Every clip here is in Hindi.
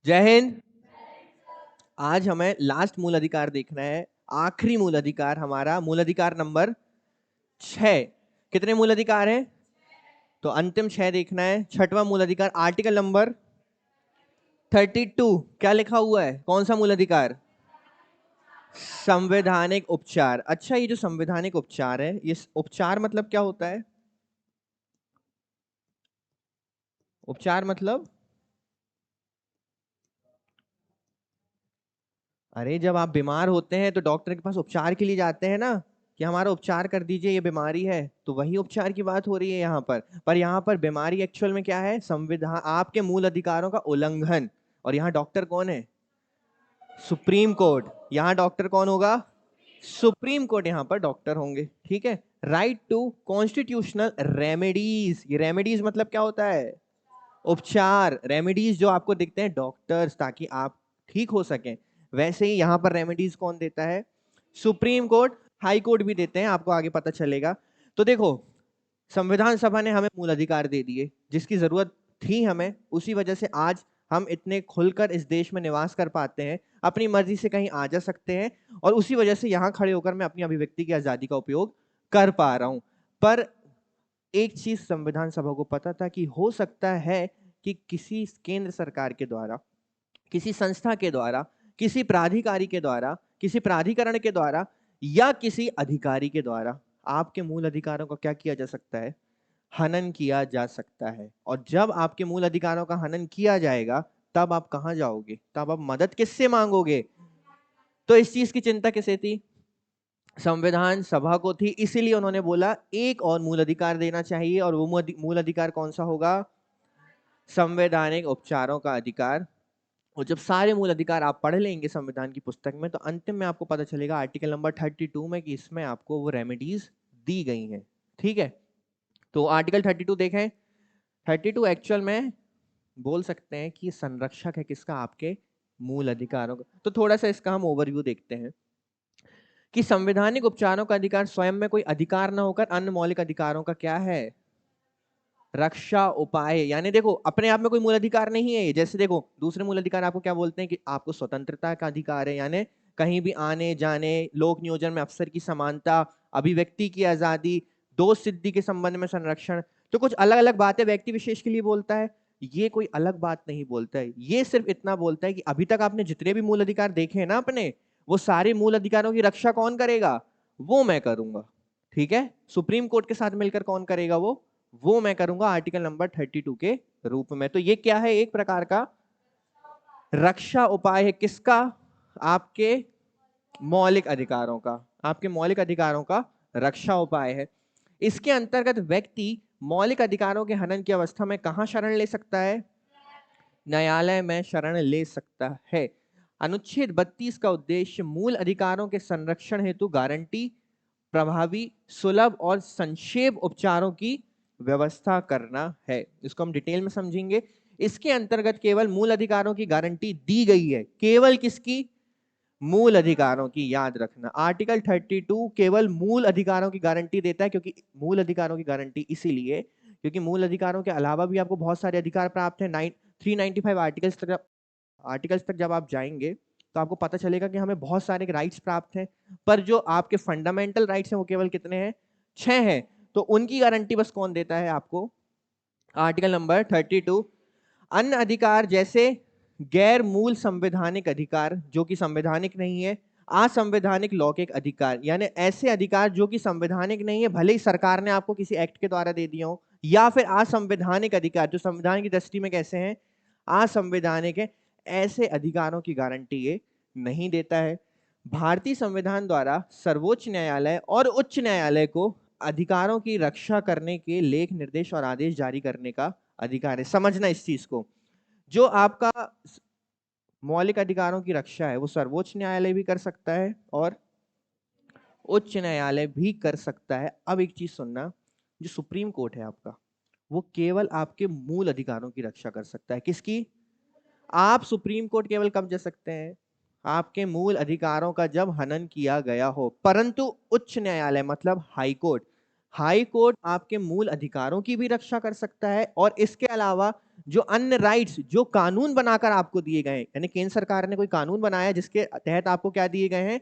जय हिंद। आज हमें लास्ट मूल अधिकार देखना है, आखिरी मूल अधिकार हमारा मूल अधिकार नंबर 6। कितने मूल अधिकार हैं? तो अंतिम 6 देखना है। छठवां मूल अधिकार आर्टिकल नंबर 32। क्या लिखा हुआ है? कौन सा मूल अधिकार? संवैधानिक उपचार। अच्छा, ये जो संवैधानिक उपचार है, ये उपचार मतलब क्या होता है? उपचार मतलब, अरे जब आप बीमार होते हैं तो डॉक्टर के पास उपचार के लिए जाते हैं ना, कि हमारा उपचार कर दीजिए, ये बीमारी है। तो वही उपचार की बात हो रही है यहाँ पर यहाँ पर बीमारी एक्चुअल में क्या है? संविधान, आपके मूल अधिकारों का उल्लंघन। और यहाँ डॉक्टर कौन है? Supreme court. यहाँ डॉक्टर कौन होगा? सुप्रीम कोर्ट यहाँ पर डॉक्टर होंगे। ठीक है। Right to constitutional remedies. ये रेमेडीज मतलब क्या होता है? उपचार। रेमेडीज जो आपको दिखते हैं डॉक्टर्स, ताकि आप ठीक हो सकें। वैसे ही यहां पर रेमेडीज कौन देता है? Supreme court. हाई कोर्ट भी देते हैं, आपको आगे पता चलेगा। तो देखो, संविधान सभा ने हमें मूल अधिकार दे दिए, जिसकी जरूरत थी हमें। उसी वजह से आज हम इतने खुलकर इस देश में निवास कर पाते हैं, अपनी मर्जी से कहीं आ जा सकते हैं। और उसी वजह से यहां खड़े होकर मैं अपनी अभिव्यक्ति की आजादी का उपयोग कर पा रहा हूं। पर एक चीज संविधान सभा को पता था कि हो सकता है कि किसी केंद्र सरकार के द्वारा, किसी संस्था के द्वारा, किसी प्राधिकारी के द्वारा, किसी प्राधिकरण के द्वारा, या किसी अधिकारी के द्वारा आपके मूल अधिकारों का क्या किया जा सकता है? हनन किया जा सकता है। और जब आपके मूल अधिकारों का हनन किया जाएगा, तब आप कहां जाओगे? तब आप मदद किससे मांगोगे? तो इस चीज की चिंता किसे थी? संविधान सभा को थी। इसीलिए उन्होंने बोला एक और मूल अधिकार देना चाहिए, और वो मूल अधिकार कौन सा होगा? संवैधानिक उपचारों का अधिकार। और जब सारे मूल अधिकार आप पढ़ लेंगे संविधान की पुस्तक में, तो अंतिम में आपको पता चलेगा आर्टिकल नंबर 32 में कि इसमें आपको वो रेमेडीज दी गई हैं। ठीक है। तो आर्टिकल 32 देखें। 32 एक्चुअल में बोल सकते हैं कि संरक्षक है किसका? आपके मूल अधिकारों का। तो थोड़ा सा इसका हम ओवरव्यू देखते हैं कि संवैधानिक उपचारों का अधिकार स्वयं में कोई अधिकार ना होकर अन्य मौलिक अधिकारों का क्या है? रक्षा उपाय। यानी देखो, अपने आप में कोई मूल अधिकार नहीं है ये। जैसे देखो, दूसरे मूल अधिकार आपको क्या बोलते हैं कि आपको स्वतंत्रता का अधिकार है, यानी कहीं भी आने जाने, लोक नियोजन में अफसर की समानता, अभिव्यक्ति की आजादी, दोष सिद्धि के संबंध में संरक्षण। तो कुछ अलग अलग बातें व्यक्ति विशेष के लिए बोलता है, ये कोई अलग बात नहीं बोलता है। ये सिर्फ इतना बोलता है कि अभी तक आपने जितने भी मूल अधिकार देखे हैं ना अपने, वो सारे मूल अधिकारों की रक्षा कौन करेगा? वो मैं करूंगा। ठीक है। सुप्रीम कोर्ट के साथ मिलकर कौन करेगा? वो मैं करूंगा आर्टिकल नंबर 32 के रूप में। तो ये क्या है? एक प्रकार का रक्षा उपाय है। किसका? आपके मौलिक अधिकारों का। आपके मौलिक अधिकारों का रक्षा उपाय है। इसके अंतर्गत व्यक्ति मौलिक अधिकारों के हनन की अवस्था में कहां शरण ले सकता है? न्यायालय में शरण ले सकता है। अनुच्छेद 32 का उद्देश्य मूल अधिकारों के संरक्षण हेतु गारंटी, प्रभावी, सुलभ और संक्षेप उपचारों की व्यवस्था करना है। इसको हम डिटेल में समझेंगे। इसके अंतर्गत केवल मूल अधिकारों की गारंटी दी गई है। केवल किसकी? मूल अधिकारों की। याद रखना, आर्टिकल 32 केवल मूल अधिकारों की गारंटी देता है। क्योंकि मूल अधिकारों की गारंटी इसीलिए क्योंकि मूल अधिकारों के अलावा भी आपको बहुत सारे अधिकार प्राप्त है। 395 आर्टिकल्स तक जब आप जाएंगे, तो आपको पता चलेगा कि हमें बहुत सारे राइट्स प्राप्त हैं। पर जो आपके फंडामेंटल राइट्स हैं वो केवल कितने हैं? 6 हैं। तो उनकी गारंटी बस कौन देता है आपको? Article number 32। अन्य अधिकार जैसे गैर मूल संवैधानिक अधिकार, जो कि संवैधानिक नहीं है, असंवैधानिक लौकिक अधिकार, यानी ऐसे अधिकार जो कि संवैधानिक नहीं है, भले ही सरकार ने आपको किसी एक्ट के द्वारा दे दिया हो, या फिर असंवैधानिक अधिकार जो संविधान की दृष्टि में कैसे हैं? असंवैधानिक है। ऐसे अधिकारों की गारंटी ये नहीं देता है। भारतीय संविधान द्वारा सर्वोच्च न्यायालय और उच्च न्यायालय को अधिकारों की रक्षा करने के लेख, निर्देश और आदेश जारी करने का अधिकार है। समझना इस चीज को, जो आपका मौलिक अधिकारों की रक्षा है वो सर्वोच्च न्यायालय भी कर सकता है और उच्च न्यायालय भी कर सकता है। अब एक चीज सुनना, जो सुप्रीम कोर्ट है आपका, वो केवल आपके मूल अधिकारों की रक्षा कर सकता है। किसकी? आप सुप्रीम कोर्ट केवल कब जा सकते हैं? आपके मूल अधिकारों का जब हनन किया गया हो। परंतु उच्च न्यायालय मतलब हाई कोर्ट हाई कोर्ट आपके मूल अधिकारों की भी रक्षा कर सकता है, और इसके अलावा जो अन्य राइट्स जो कानून बनाकर आपको दिए गए, यानी केंद्र सरकार ने कोई कानून बनाया जिसके तहत आपको क्या दिए गए हैं,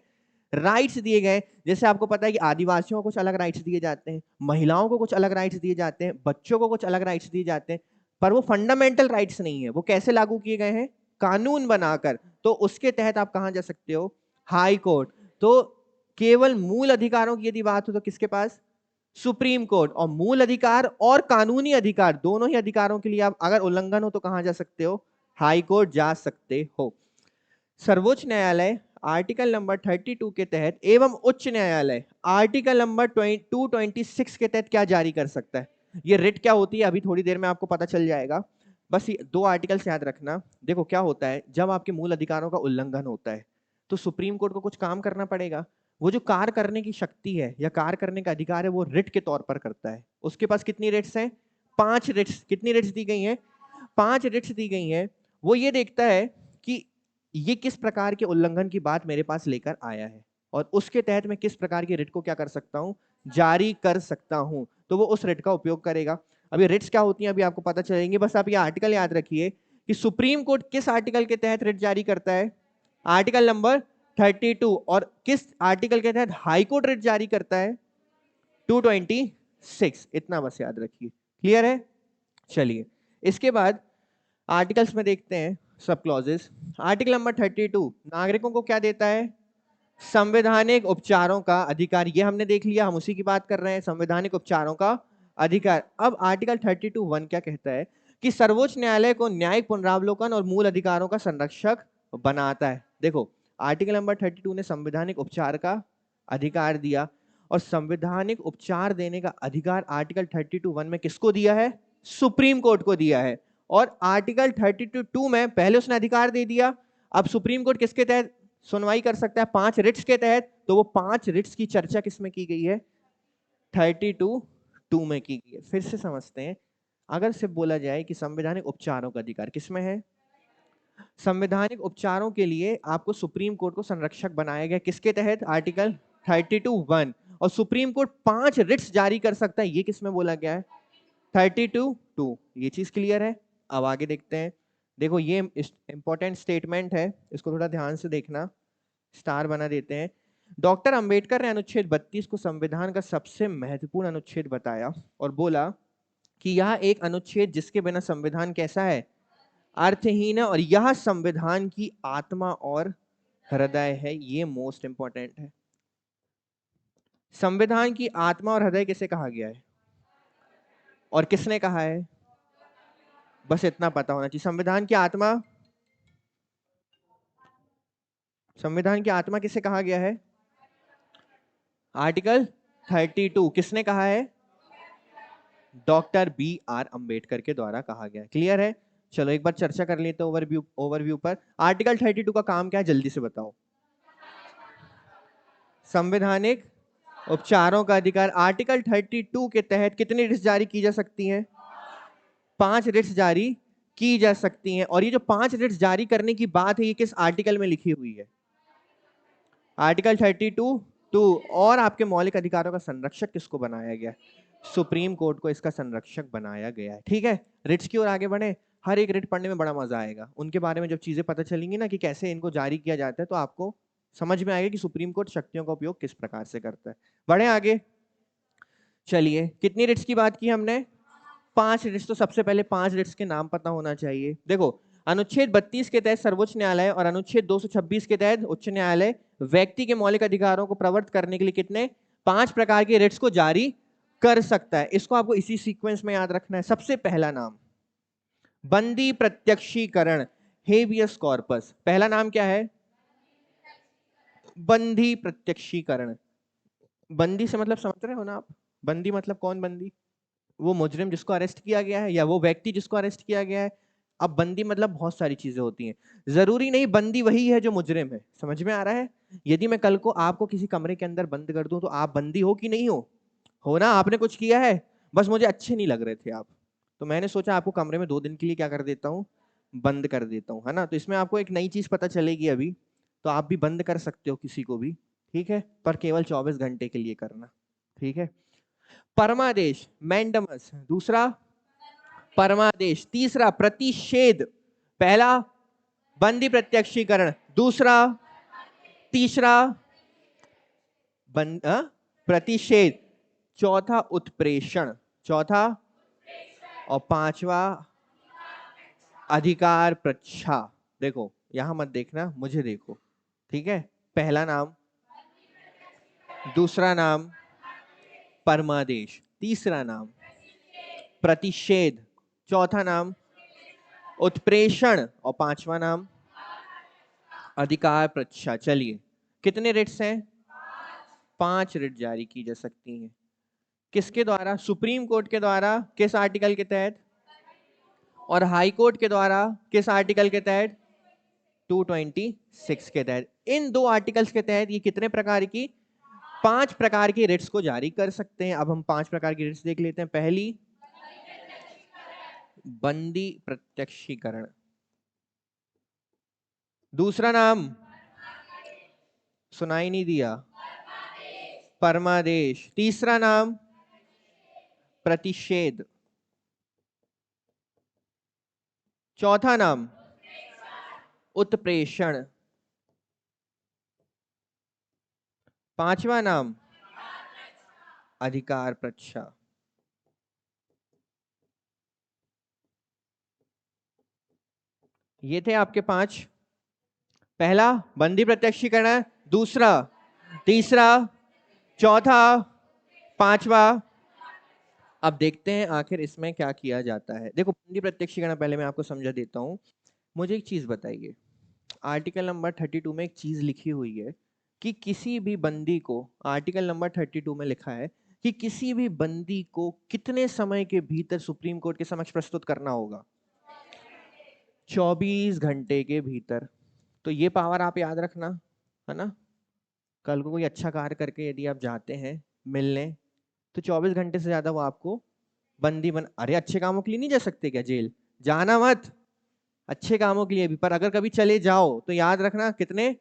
राइट्स दिए गए। जैसे आपको पता है कि आदिवासियों को कुछ अलग राइट्स दिए जाते हैं, महिलाओं को कुछ अलग राइट्स दिए जाते हैं, बच्चों को कुछ अलग राइट्स दिए जाते हैं, पर वो फंडामेंटल राइट्स नहीं है। वो कैसे लागू किए गए हैं, कानून बनाकर। तो उसके तहत आप कहां जा सकते हो, हाई कोर्ट। तो केवल मूल अधिकारों की यदि बात हो तो किसके पास, सुप्रीम कोर्ट। और मूल अधिकार और कानूनी अधिकार दोनों ही अधिकारों के लिए आप अगर उल्लंघन हो तो कहां जा सकते हो, हाई कोर्ट जा सकते हो। सर्वोच्च न्यायालय आर्टिकल नंबर 32 के तहत एवं उच्च न्यायालय आर्टिकल नंबर 226 के तहत क्या जारी कर सकता है। ये रिट क्या होती है अभी थोड़ी देर में आपको पता चल जाएगा। बस ये दो आर्टिकल से याद रखना। देखो क्या होता है, जब आपके मूल अधिकारों का उल्लंघन होता है तो सुप्रीम कोर्ट को कुछ काम करना पड़ेगा। वो जो कार्य करने की शक्ति है या कार्य करने का अधिकार है वो रिट के तौर पर करता है। उसके पास कितनी रिट्स हैं, 5 रिट्स। कितनी रिट्स दी गई हैं, 5 रिट्स दी गई हैं। वो ये देखता है कि ये किस प्रकार के उल्लंघन की बात मेरे पास लेकर आया है, और उसके तहत मैं किस प्रकार की रिट को क्या कर सकता हूं, जारी कर सकता हूं। तो वो उस रिट का उपयोग करेगा। अभी रिट्स क्या होती हैं अभी आपको पता चलेंगे। बस आप ये आर्टिकल याद रखिए कि सुप्रीम कोर्ट किस आर्टिकल के तहत रिट जारी करता है, आर्टिकल नंबर 32। और किस आर्टिकल के तहत हाई कोर्ट रिट जारी करता है, 226। इतना बस याद रखिए। क्लियर है। चलिए इसके बाद आर्टिकल्स में देखते हैं सब क्लॉजेस। आर्टिकल नंबर 32 नागरिकों को क्या देता है, संवैधानिक उपचारों का अधिकार। ये हमने देख लिया, हम उसी की बात कर रहे हैं, संवैधानिक उपचारों का अधिकार। अब आर्टिकल 32(1) क्या कहता है कि सर्वोच्च न्यायालय को न्यायिक पुनरावलोकन और मूल अधिकारों का संरक्षक बनाता है। देखो आर्टिकल नंबर 32 ने संवैधानिक उपचार का अधिकार दिया, और संवैधानिक उपचार देने का अधिकार आर्टिकल 32(1) में किसको दिया है, सुप्रीम कोर्ट को दिया है। और आर्टिकल 32(2) में पहले उसने अधिकार दे दिया, अब सुप्रीम कोर्ट किसके तहत सुनवाई कर सकता है, 5 रिट्स के तहत। तो वो 5 रिट्स की चर्चा किसमें की गई है, 32(2) में की गई है। फिर से समझते हैं, अगर सिर्फ बोला जाए कि संवैधानिक उपचारों का अधिकार किसमें है, संवैधानिक उपचारों के लिए आपको सुप्रीम कोर्ट को संरक्षक बनाया गया किसके तहत, आर्टिकल 32(1). और सुप्रीम कोर्ट 5 रिट्स जारी कर सकता है, ये किसमें बोला गया है, 32(2). ये चीज क्लियर है। अब आगे देखते हैं। देखो ये इंपॉर्टेंट स्टेटमेंट है, इसको थोड़ा ध्यान से देखना, स्टार बना देते हैं। डॉक्टर अंबेडकर ने अनुच्छेद 32 को संविधान का सबसे महत्वपूर्ण अनुच्छेद बताया और बोला कि यह एक अनुच्छेद जिसके बिना संविधान कैसा है, अर्थहीन है, और यह संविधान की आत्मा और हृदय है। ये मोस्ट इंपॉर्टेंट है। संविधान की आत्मा और हृदय किसे कहा गया है, और किसने कहा है, बस इतना पता होना चाहिए। संविधान की आत्मा किसे कहा गया है, आर्टिकल 32। किसने कहा है, डॉक्टर B.R. अंबेडकर के द्वारा कहा गया। क्लियर है। चलो एक बार चर्चा कर लेते हैं ओवरव्यू पर। आर्टिकल 32 का काम क्या है, जल्दी से बताओ। संवैधानिक उपचारों का अधिकार। आर्टिकल 32 के तहत कितनी रिट्स जारी की जा सकती हैं, 5 रिट्स जारी की जा सकती हैं। और ये जो 5 रिट्स जारी करने की बात है, ये किस आर्टिकल में लिखी हुई है, आर्टिकल 32(2). और आपके मौलिक अधिकारों का संरक्षक किसको बनाया गया, सुप्रीम कोर्ट को इसका संरक्षक बनाया गया है। ठीक है, रिट्स की ओर आगे बढ़े। हर एक रिट पढ़ने में बड़ा मजा आएगा, उनके बारे में जब चीजें पता चलेंगी ना कि कैसे इनको जारी किया जाता है, तो आपको समझ में आएगा कि सुप्रीम कोर्ट शक्तियों का उपयोग किस प्रकार से करता है। बढ़े आगे। चलिए कितनी रिट्स की बात की हमने, 5 रिट्स। तो सबसे पहले 5 रिट्स के नाम पता होना चाहिए। देखो अनुच्छेद 32 के तहत सर्वोच्च न्यायालय और अनुच्छेद 226 के तहत उच्च न्यायालय व्यक्ति के मौलिक अधिकारों को प्रवर्तित करने के लिए कितने, 5 प्रकार के रिट्स को जारी कर सकता है। इसको आपको इसी सीक्वेंस में याद रखना है। सबसे पहला नाम बंदी प्रत्यक्षीकरण, हेबियस कॉर्पस। पहला नाम क्या है, बंदी प्रत्यक्षीकरण। बंदी से मतलब समझ रहे हो ना आप, बंदी मतलब कौन बंदी, वो मुजरिम जिसको अरेस्ट किया गया है, या वो व्यक्ति जिसको अरेस्ट किया गया है। अब बंदी मतलब बहुत सारी चीजें होती हैं, जरूरी नहीं बंदी वही है जो मुजरिम है। समझ में आ रहा है। यदि मैं कल को आपको किसी कमरे के अंदर बंद कर दूं तो आप बंदी हो कि नहीं हो ना, आपने कुछ किया है, बस मुझे अच्छे नहीं लग रहे थे आप, तो मैंने सोचा आपको कमरे में 2 दिन के लिए क्या कर देता हूँ, बंद कर देता हूँ, है ना। तो इसमें आपको एक नई चीज पता चलेगी अभी। तो आप भी बंद कर सकते हो किसी को भी, ठीक है, पर केवल 24 घंटे के लिए करना, ठीक है। परमादेश मैंडमस, दूसरा परमादेश, तीसरा प्रतिषेध, पहला बंदी प्रत्यक्षीकरण, दूसरा, तीसरा प्रतिषेध, चौथा उत्प्रेषण, चौथा और पांचवा अधिकार प्रच्छा। देखो यहां मत देखना, मुझे देखो, ठीक है। पहला नाम, दूसरा नाम परमादेश, तीसरा नाम प्रतिषेध, चौथा नाम उत्प्रेषण और पांचवा नाम अधिकार प्रच्छा। चलिए कितने रिट्स हैं? 5 रिट जारी की जा सकती हैं। किसके द्वारा? सुप्रीम कोर्ट के द्वारा, किस आर्टिकल के तहत? और हाई कोर्ट के द्वारा किस आर्टिकल के तहत? 226 के तहत। इन 2 आर्टिकल्स के तहत ये कितने प्रकार की? 5 प्रकार की रिट्स को जारी कर सकते हैं। अब हम 5 प्रकार की रिट्स देख लेते हैं। पहली, बंदी प्रत्यक्षीकरण, दूसरा नाम सुनाई नहीं दिया, परमादेश, तीसरा नाम प्रतिषेध, चौथा नाम उत्प्रेषण, पांचवा नाम अधिकार प्रच्छा। ये थे आपके 5। पहला बंदी प्रत्यक्षीकरण, दूसरा, तीसरा, चौथा, पांचवा। अब देखते हैं आखिर इसमें क्या किया जाता है। देखो बंदी प्रत्यक्षीकरण पहले मैं आपको समझा देता हूं। मुझे एक चीज बताइए, आर्टिकल नंबर 32 में एक चीज लिखी हुई है कि किसी भी बंदी को, आर्टिकल नंबर 32 में लिखा है कि किसी भी बंदी को कितने समय के भीतर सुप्रीम कोर्ट के समक्ष प्रस्तुत करना होगा? 24 घंटे के भीतर। तो ये पावर आप याद रखना, है ना। कल को कोई अच्छा कार्य करके यदि आप जाते हैं मिलने, तो 24 घंटे से ज्यादा वो आपको बंदी बन, अरे अच्छे कामों के लिए नहीं जा सकते क्या जेल? जाना मत, अच्छे कामों के लिए भी, पर अगर कभी चले जाओ तो याद रखना कितने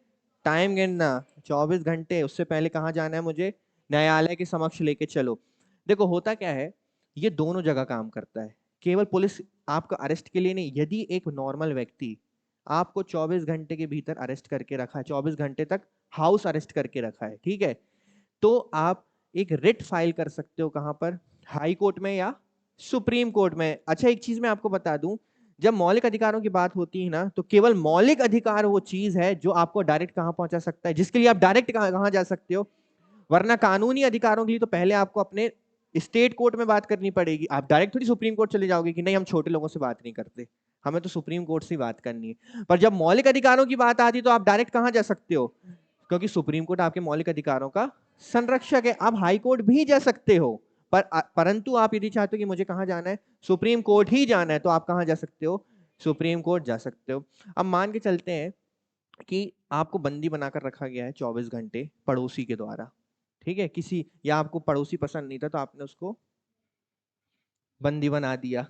टाइम गिनना, 24 घंटे। उससे पहले कहाँ जाना है मुझे? न्यायालय के समक्ष लेके चलो। देखो होता क्या है, ये दोनों जगह काम करता है। केवल पुलिस आपका अरेस्ट के लिए नहीं, यदि एक नॉर्मल व्यक्ति आपको 24 घंटे के भीतर अरेस्ट करके रखा है, 24 घंटे तक हाउस अरेस्ट करके रखा है, ठीक है, तो आप एक रिट फाइल कर सकते हो। कहां पर? हाई कोर्ट में या सुप्रीम कोर्ट में। अच्छा एक चीज मैं आपको बता दूं, जब मौलिक अधिकारों की बात होती है ना, तो केवल मौलिक अधिकार वो चीज है जो आपको डायरेक्ट कहां पहुंचा सकता है, जिसके लिए आप डायरेक्ट कहां जा सकते हो। वरना कानूनी अधिकारों के लिए तो पहले आपको अपने स्टेट कोर्ट में बात करनी पड़ेगी। आप डायरेक्ट थोड़ी सुप्रीम कोर्ट चले जाओगे कि नहीं हम छोटे लोगों से बात नहीं करते, हमें तो सुप्रीम कोर्ट से बात करनी है। पर जब मौलिक अधिकारों की बात आती है तो आप डायरेक्ट कहां जा सकते हो? क्योंकि सुप्रीम कोर्ट आपके मौलिक अधिकारों का संरक्षक है। आप हाई कोर्ट भी जा सकते हो, परंतु आप यदि चाहते हो कि मुझे कहां जाना है, सुप्रीम कोर्ट ही जाना है, तो आप कहां जा सकते हो? सुप्रीम कोर्ट जा सकते हो। अब मान के चलते हैं कि आपको बंदी बनाकर रखा गया है 24 घंटे पड़ोसी के द्वारा, ठीक है, किसी, या आपको पड़ोसी पसंद नहीं था तो आपने उसको बंदी बना दिया।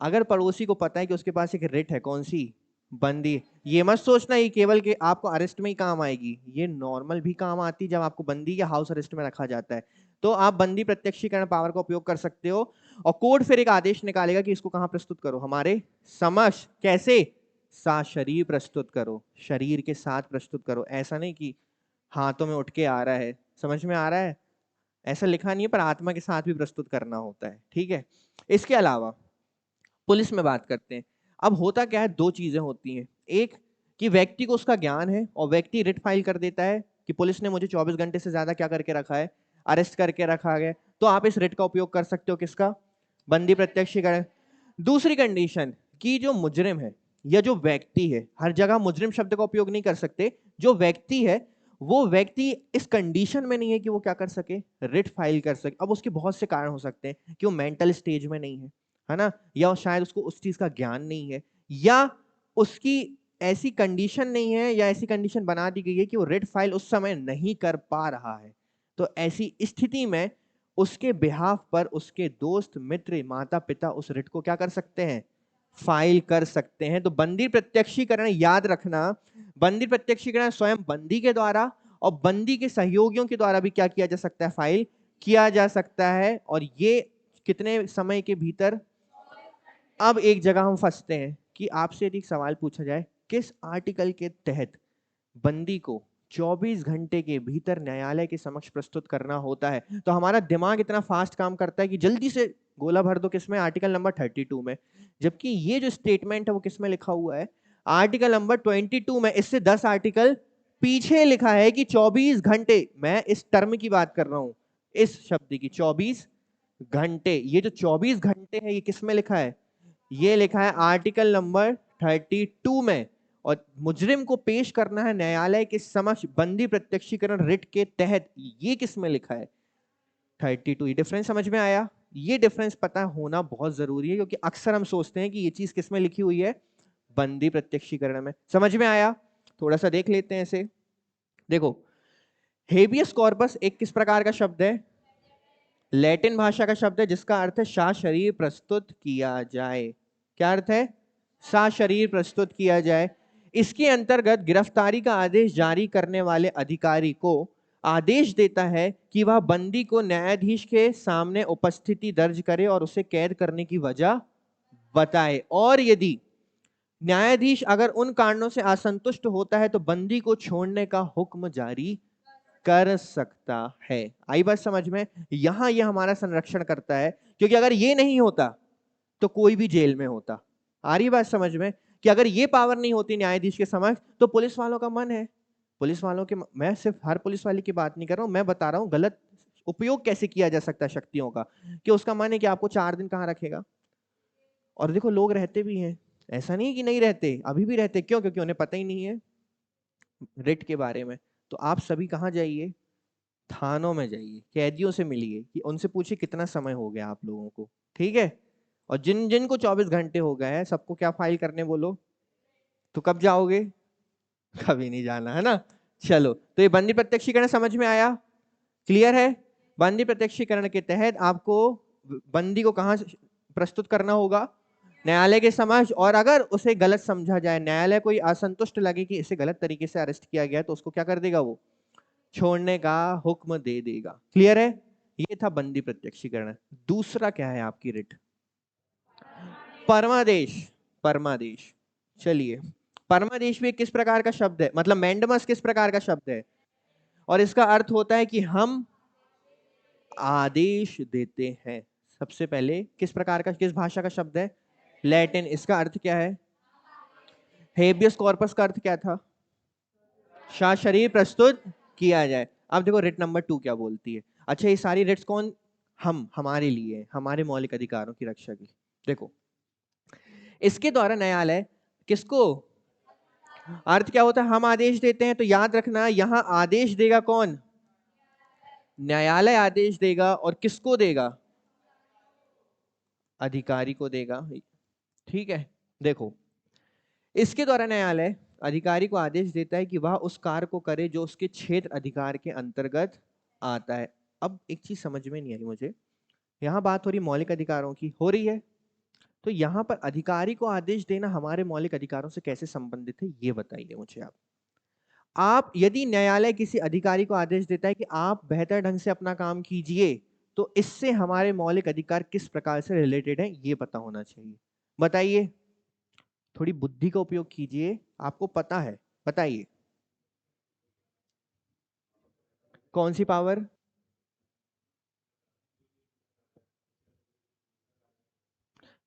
अगर पड़ोसी को पता है कि उसके पास एक रिट है, कौन सी? बंदी। ये मत सोचना ये केवल कि आपको अरेस्ट में ही काम आएगी, ये नॉर्मल भी काम आती है जब आपको बंदी या हाउस अरेस्ट में रखा जाता है। तो आप बंदी प्रत्यक्षीकरण पावर का उपयोग कर सकते हो और कोर्ट फिर एक आदेश निकालेगा कि इसको कहां प्रस्तुत करो? हमारे समक्ष। कैसे? शरीर प्रस्तुत करो, शरीर के साथ प्रस्तुत करो। ऐसा नहीं कि हाथों में उठ के आ रहा है, समझ में आ रहा है? ऐसा लिखा नहीं है, पर आत्मा के साथ भी प्रस्तुत करना होता है, ठीक है। इसके अलावा पुलिस में बात करते हैं। अब होता क्या है, 2 चीजें होती हैं। एक कि व्यक्ति को उसका ज्ञान है और व्यक्ति रिट फाइल कर देता है कि पुलिस ने मुझे 24 घंटे से ज्यादा क्या करके रखा है? अरेस्ट करके रखा है। तो आप इस रिट का उपयोग कर सकते हो, किसका? बंदी प्रत्यक्षीकरण। दूसरी कंडीशन कि जो मुजरिम है या जो व्यक्ति है, हर जगह मुजरिम शब्द का उपयोग नहीं कर सकते, जो व्यक्ति है वो व्यक्ति इस कंडीशन में नहीं है कि वो क्या कर सके? रिट फाइल कर सके। अब उसके बहुत से कारण हो सकते हैं कि वो मेंटल स्टेज में नहीं है ना, या शायद उसको उस चीज का ज्ञान नहीं है, या उसकी ऐसी कंडीशन नहीं है, या ऐसी कंडीशन बना दी गई है कि वो रिट फाइल उस समय नहीं कर पा रहा है। तो ऐसी स्थिति में उसके बिहाफ पर उसके दोस्त, मित्र, माता पिता उस रिट को क्या कर सकते हैं? फाइल कर सकते हैं। तो बंदी प्रत्यक्षीकरण याद रखना, बंदी प्रत्यक्षीकरण स्वयं बंदी के द्वारा और बंदी के सहयोगियों के द्वारा भी क्या किया जा सकता है? फाइल किया जा सकता है। और ये कितने समय के भीतर? अब एक जगह हम फंसते हैं कि आपसे यदि एक सवाल पूछा जाए किस आर्टिकल के तहत बंदी को 24 घंटे के भीतर न्यायालय के समक्ष प्रस्तुत करना होता है, तो हमारा दिमाग इतना फास्ट काम करता है कि जल्दी से गोला भर दो किसमें? आर्टिकल नंबर 32 में। जबकि ये जो स्टेटमेंट है वो किसमें लिखा हुआ है? आर्टिकल नंबर 22 में। इससे 10 आर्टिकल पीछे लिखा है कि 24 घंटे। मैं इस टर्म की बात कर रहा हूं, इस शब्द की, 24 घंटे। ये जो 24 घंटे है ये किसमें लिखा है? ये लिखा है आर्टिकल नंबर 32 में। और मुजरिम को पेश करना है न्यायालय के समक्ष बंदी प्रत्यक्षीकरण रिट के तहत, ये किस में लिखा है? 32। ये डिफरेंस समझ में आया? ये डिफरेंस पता होना बहुत जरूरी है, क्योंकि अक्सर हम सोचते हैं कि ये चीज किस में लिखी हुई है? बंदी प्रत्यक्षीकरण में। समझ में आया? थोड़ा सा देख लेते हैं इसे। देखो, हेबियस कॉर्पस एक किस प्रकार का शब्द है? लैटिन भाषा का शब्द है, जिसका अर्थ है शाशरीर प्रस्तुत किया जाए। क्या अर्थ है? शाशरीर प्रस्तुत किया जाए। इसके अंतर्गत गिरफ्तारी का आदेश जारी करने वाले अधिकारी को आदेश देता है कि वह बंदी को न्यायाधीश के सामने उपस्थिति दर्ज करे और उसे कैद करने की वजह बताए। और यदि न्यायाधीश अगर उन कारणों से असंतुष्ट होता है तो बंदी को छोड़ने का हुक्म जारी कर सकता है। आई बात समझ में? यहां यह हमारा संरक्षण करता है, क्योंकि अगर ये नहीं होता तो कोई भी जेल में होता। आ रही बात समझ में? कि अगर ये पावर नहीं होती न्यायाधीश के समक्ष, तो पुलिस वालों का मन है, पुलिस वालों के, मैं सिर्फ हर पुलिस वाले की बात नहीं कर रहा हूं, मैं बता रहा हूं गलत उपयोग कैसे किया जा सकता है शक्तियों का। कि उसका मन है कि आपको 4 दिन कहां रखेगा। और देखो, लोग रहते भी हैं, ऐसा नहीं कि नहीं रहते, अभी भी रहते। क्यों? क्योंकि उन्हें पता ही नहीं है रिट के बारे में। तो आप सभी कहां जाइए? थानों में जाइए, कैदियों से मिलिए, कि उनसे पूछिए कितना समय हो गया आप लोगों को। ठीक है? और जिन जिन को 24 घंटे हो गए हैं, सबको क्या फाइल करने बोलो। तो कब जाओगे? कभी नहीं जाना, है ना? चलो, तो ये बंदी प्रत्यक्षीकरण समझ में आया? क्लियर है? बंदी प्रत्यक्षीकरण के तहत आपको बंदी को कहां प्रस्तुत करना होगा? न्यायालय के समक्ष। और अगर उसे गलत समझा जाए, न्यायालय कोई असंतुष्ट लगे कि इसे गलत तरीके से अरेस्ट किया गया, तो उसको क्या कर देगा? वो छोड़ने का हुक्म दे देगा। क्लियर है? ये था बंदी प्रत्यक्षीकरण। दूसरा क्या है आपकी रिट? परमादेश। परमादेश, चलिए, परमादेश भी किस प्रकार का शब्द है? मतलब मैंडमस किस प्रकार का शब्द है? और इसका अर्थ होता है कि हम आदेश देते हैं। सबसे पहले किस प्रकार का, किस भाषा का शब्द है? लैटिन। इसका अर्थ क्या है? हेबियस कॉर्पस का अर्थ क्या था? शाशरीर प्रस्तुत किया जाए। अब देखो रिट नंबर 2 क्या बोलती है। अच्छा, ये सारी रिट्स कौन? हम, हमारे लिए, हमारे मौलिक अधिकारों की रक्षा के लिए। देखो, इसके द्वारा न्यायालय किसको, अर्थ क्या होता है? हम आदेश देते हैं, तो याद रखना यहां आदेश देगा कौन? न्यायालय आदेश देगा। और किसको देगा? अधिकारी को देगा। ठीक है? देखो, इसके द्वारा न्यायालय अधिकारी को आदेश देता है कि वह उस कार्य को करे जो उसके क्षेत्र अधिकार के अंतर्गत आता है। अब एक चीज समझ में नहीं आई मुझे, यहां बात हो रही मौलिक अधिकारों की, हो रही है, तो यहां पर अधिकारी को आदेश देना हमारे मौलिक अधिकारों से कैसे संबंधित है, ये बताइए मुझे। आप यदि न्यायालय किसी अधिकारी को आदेश देता है कि आप बेहतर ढंग से अपना काम कीजिए, तो इससे हमारे मौलिक अधिकार किस प्रकार से रिलेटेड है, ये पता होना चाहिए। बताइए, थोड़ी बुद्धि का उपयोग कीजिए, आपको पता है, बताइए। कौन सी पावर?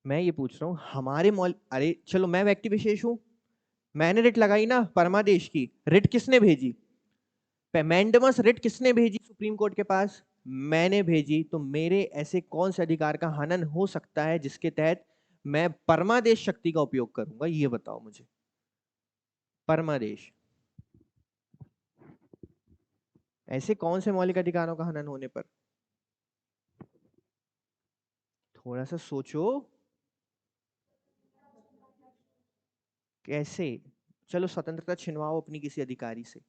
मैं ये पूछ रहा हूं हमारे मौलिक, अरे चलो, मैं व्यक्ति विशेष हूं, मैंने रिट लगाई ना परमादेश की। रिट किसने भेजी? मैंडमस रिट किसने भेजी सुप्रीम कोर्ट के पास? मैंने भेजी। तो मेरे ऐसे कौन से अधिकार का हनन हो सकता है जिसके तहत मैं परमादेश शक्ति का उपयोग करूंगा, ये बताओ मुझे। परमादेश, ऐसे कौन से मौलिक अधिकारों का हनन होने पर? थोड़ा सा सोचो। कैसे? चलो, स्वतंत्रता छिनवाओ अपनी किसी अधिकारी से।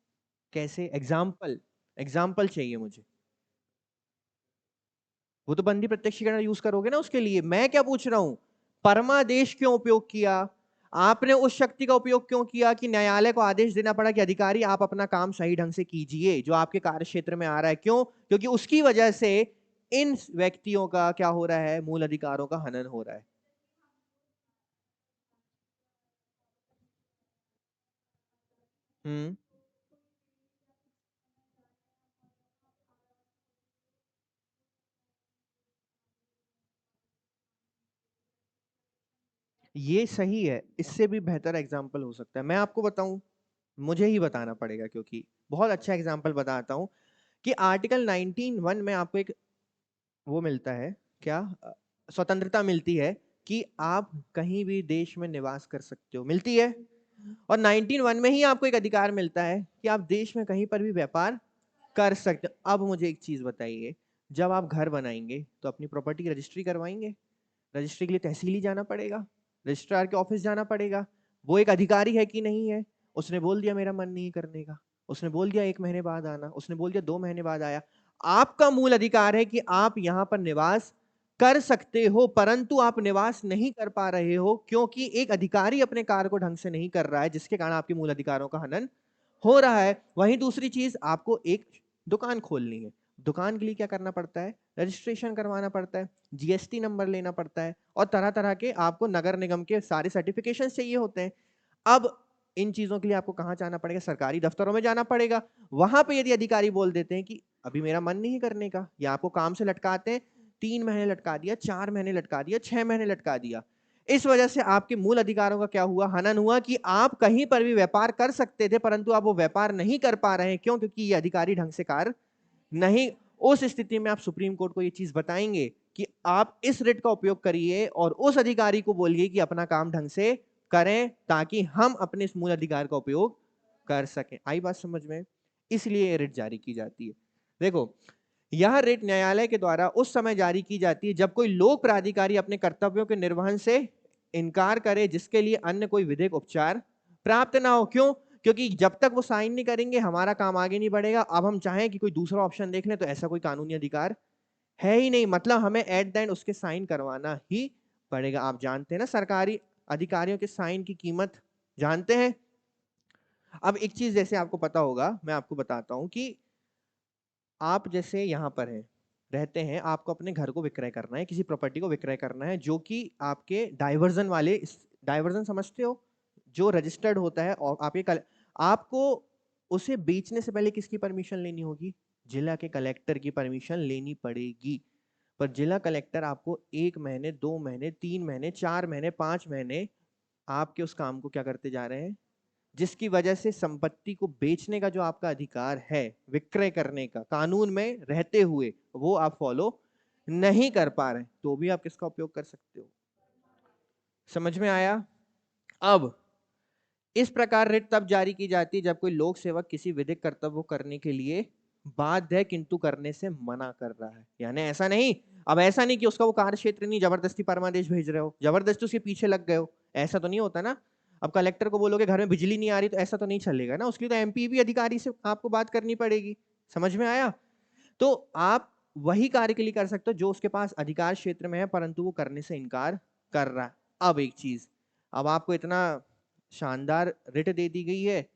कैसे? एग्जाम्पल, एग्जाम्पल चाहिए मुझे। वो तो बंदी प्रत्यक्षीकरण यूज करोगे ना उसके लिए। मैं क्या पूछ रहा हूं, परमादेश क्यों उपयोग किया? आपने उस शक्ति का उपयोग क्यों किया कि न्यायालय को आदेश देना पड़ा कि अधिकारी आप अपना काम सही ढंग से कीजिए जो आपके कार्य क्षेत्र में आ रहा है। क्यों? क्योंकि उसकी वजह से इन व्यक्तियों का क्या हो रहा है, मूल अधिकारों का हनन हो रहा है। हम्म। ये सही है, इससे भी बेहतर एग्जाम्पल हो सकता है। मैं आपको बताऊं, मुझे ही बताना पड़ेगा क्योंकि बहुत अच्छा एग्जाम्पल बताता हूं कि आर्टिकल 19(1) में आपको एक वो मिलता है, क्या स्वतंत्रता मिलती है कि आप कहीं भी देश में निवास कर सकते हो, मिलती है। और 19(1) में ही आपको एक अधिकार मिलता है कि आप देश में कहीं पर भी व्यापार कर सकते हो। अब मुझे एक चीज बताइए, जब आप घर बनाएंगे तो अपनी प्रॉपर्टी की रजिस्ट्री करवाएंगे? रजिस्ट्री के लिए तहसील ही जाना पड़ेगा, रजिस्ट्रार के ऑफिस जाना पड़ेगा। वो एक अधिकारी है कि नहीं है? उसने बोल दिया मेरा मन नहीं करने का, उसने बोल दिया 1 महीने बाद आना, उसने बोल दिया 2 महीने बाद आया। आपका मूल अधिकार है कि आप यहां पर निवास कर सकते हो, परंतु आप निवास नहीं कर पा रहे हो क्योंकि एक अधिकारी अपने कार्य को ढंग से नहीं कर रहा है, जिसके कारण आपके मूल अधिकारों का हनन हो रहा है। वहीं दूसरी चीज, आपको एक दुकान खोलनी है, दुकान के लिए क्या करना पड़ता है? रजिस्ट्रेशन करवाना पड़ता है, जीएसटी नंबर लेना पड़ता है, और तरह तरह के आपको नगर निगम के सारे सर्टिफिकेशन चाहिए होते हैं। अब इन चीजों के लिए आपको कहां जाना पड़ेगा? सरकारी दफ्तरों में जाना पड़ेगा। वहां पे यदि अधिकारी बोल देते हैं कि अभी मेरा मन नहीं करने का, या आपको काम से लटकाते हैं, 3 महीने लटका दिया, 4 महीने लटका दिया, 6 महीने लटका दिया, इस वजह से आपके मूल अधिकारों का क्या हुआ? हनन हुआ कि आप कहीं पर भी व्यापार कर सकते थे, परंतु आप वो व्यापार नहीं कर पा रहे हैं। क्यों? क्योंकि ये अधिकारी ढंग से कार्य नहीं। उस स्थिति में आप सुप्रीम कोर्ट को ये चीज बताएंगे कि आप इस रिट का उपयोग करिए और उस अधिकारी को बोलिए कि अपना काम ढंग से करें, ताकि हम अपने इस मूल अधिकार का उपयोग कर सकें। आई बात समझ में? इसलिए ये रिट जारी की जाती है। देखो, यह रिट न्यायालय के द्वारा उस समय जारी की जाती है जब कोई लोक प्राधिकारी अपने कर्तव्यों के निर्वहन से इनकार करे, जिसके लिए अन्य कोई विधिक उपचार प्राप्त ना हो। क्यों? क्योंकि जब तक वो साइन नहीं करेंगे हमारा काम आगे नहीं बढ़ेगा। अब हम चाहें कि कोई दूसरा ऑप्शन देख लें तो ऐसा कोई कानूनी अधिकार है ही नहीं, मतलब हमें एट द एंड उसके साइन करवाना ही पड़ेगा। आप जानते हैं ना, सरकारी अधिकारियों के साइन की कीमत जानते हैं। अब एक चीज जैसे आपको पता होगा, मैं आपको बताता हूं कि आप जैसे यहाँ पर हैं, रहते हैं, आपको अपने घर को विक्रय करना है, किसी प्रॉपर्टी को विक्रय करना है जो कि आपके डाइवर्जन वाले, डाइवर्जन समझते हो, जो रजिस्टर्ड होता है, और आपको उसे बेचने से पहले किसकी परमिशन लेनी होगी? जिला के कलेक्टर की परमिशन लेनी पड़ेगी। पर जिला कलेक्टर आपको 1 महीने, 2 महीने, 3 महीने, 4 महीने, 5 महीने आपके उस काम को क्या करते जा रहे हैं, जिसकी वजह से संपत्ति को बेचने का जो आपका अधिकार है, विक्रय करने का, कानून में रहते हुए वो आप फॉलो नहीं कर पा रहे, तो भी आप किसका उपयोग कर सकते हो। समझ में आया? अब इस प्रकार रिट तब जारी की जाती है जब कोई लोक सेवक किसी विधिक कर्तव्य को करने के लिए बाध्य है किंतु करने से मना कर रहा है। यानी ऐसा नहीं, अब ऐसा नहीं कि उसका वो कार्य क्षेत्र नहीं, जबरदस्ती परमादेश भेज रहे हो, जबरदस्ती उसके पीछे लग गए हो, ऐसा तो नहीं होता ना। अब कलेक्टर को बोलोगे घर में बिजली नहीं आ रही, तो ऐसा तो नहीं चलेगा ना, उसके लिए तो एमपी भी अधिकारी से आपको बात करनी पड़ेगी। समझ में आया? तो आप वही कार्य के लिए कर सकते हो जो उसके पास अधिकार क्षेत्र में है, परंतु वो करने से इनकार कर रहा है। अब एक चीज, अब आपको इतना शानदार रिट दे दी गई है,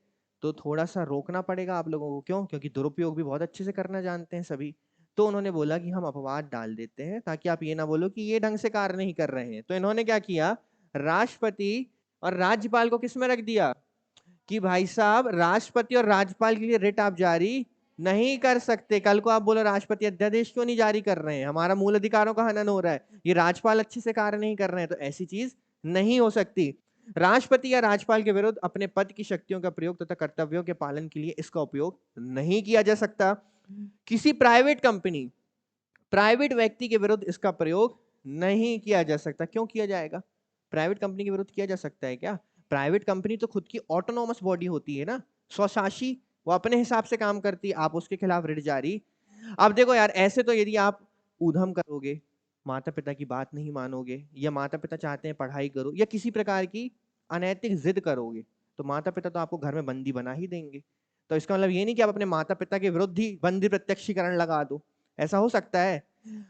तो थोड़ा सा रोकना पड़ेगा आप लोगों को। क्यों? क्योंकि दुरुपयोग भी बहुत अच्छे से करना जानते हैं सभी। तो उन्होंने बोला कि हम अपवाद डाल देते हैं ताकि आप ये ना बोलो कि ये ढंग से कार्य नहीं कर रहे हैं। तो इन्होंने क्या किया, राष्ट्रपति और राज्यपाल को किस में रख दिया कि भाई साहब, राष्ट्रपति और राज्यपाल के लिए रिट आप जारी नहीं कर सकते। कल को आप बोलो राष्ट्रपति अध्यादेश क्यों नहीं जारी कर रहे हैं, हमारा मूल अधिकारों का हनन हो रहा है, ये राज्यपाल अच्छे से कार्य नहीं कर रहे हैं, तो ऐसी चीज नहीं हो सकती। राष्ट्रपति या राज्यपाल के विरुद्ध अपने पद की शक्तियों का प्रयोग तथा कर्तव्यों के पालन के लिए इसका उपयोग नहीं किया जा सकता। किसी प्राइवेट कंपनी, प्राइवेट व्यक्ति के विरुद्ध इसका प्रयोग नहीं किया जा सकता। क्यों किया जाएगा? प्राइवेट कंपनी के विरुद्ध किया जा सकता है क्या? प्राइवेट कंपनी तो खुद की ऑटोनोमस बॉडी होती है ना, स्वशासी, वो अपने हिसाब से काम करती है, आप उसके खिलाफ रिट जारी। अब देखो यार, ऐसे तो यदि आप ऊधम करोगे, माता पिता की बात नहीं मानोगे, या माता पिता चाहते हैं पढ़ाई करो, या किसी प्रकार की अनैतिक जिद करोगे, तो माता पिता तो आपको घर में बंदी बना ही देंगे। तो इसका मतलब ये नहीं कि आप अपने माता पिता के विरुद्ध ही बंदी प्रत्यक्षीकरण लगा दो, ऐसा हो सकता है?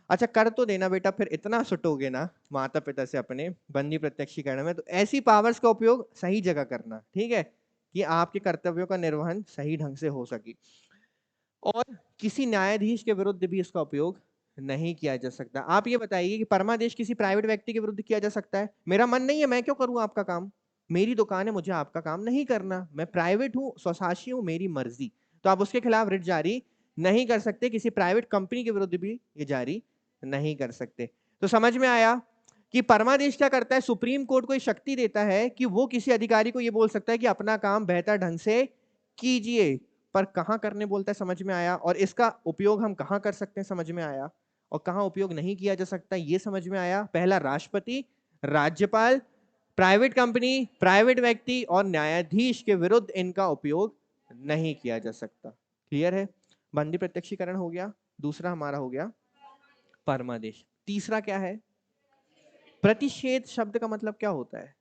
अच्छा कर तो देना बेटा, फिर इतना सुटोगे ना माता पिता से अपने बंदी प्रत्यक्षीकरण में, तो ऐसी पावर्स का उपयोग सही जगह करना, ठीक है, कि आपके कर्तव्यों का निर्वहन सही ढंग से हो सके। और किसी न्यायाधीश के विरुद्ध भी इसका उपयोग नहीं किया जा सकता। आप ये बताइए कि परमादेश किसी प्राइवेट व्यक्ति के विरुद्ध किया जा सकता है? मेरा मन नहीं है, मैं क्यों करूं आपका काम, मेरी दुकान है, मुझे आपका काम नहीं करना, मैं प्राइवेट हूं, स्वशासी हूं, मेरी मर्जी, तो आप उसके खिलाफ रिट जारी नहीं कर सकते। किसी प्राइवेट कंपनी के विरुद्ध भी ये जारी नहीं कर सकते। तो समझ में आया कि परमादेश क्या करता है? सुप्रीम कोर्ट को ये शक्ति देता है कि वो किसी अधिकारी को ये बोल सकता है कि अपना काम बेहतर ढंग से कीजिए, पर कहां करने बोलता है, समझ में आया। और इसका उपयोग हम कहां कर सकते हैं, समझ में आया। और कहां उपयोग नहीं किया जा सकता, ये समझ में आया। पहला राष्ट्रपति, राज्यपाल, प्राइवेट कंपनी, प्राइवेट व्यक्ति और न्यायाधीश के विरुद्ध इनका उपयोग नहीं किया जा सकता। क्लियर है? बंदी प्रत्यक्षीकरण हो गया। दूसरा हमारा हो गया परमादेश। तीसरा क्या है? प्रतिषेध शब्द का मतलब क्या होता है?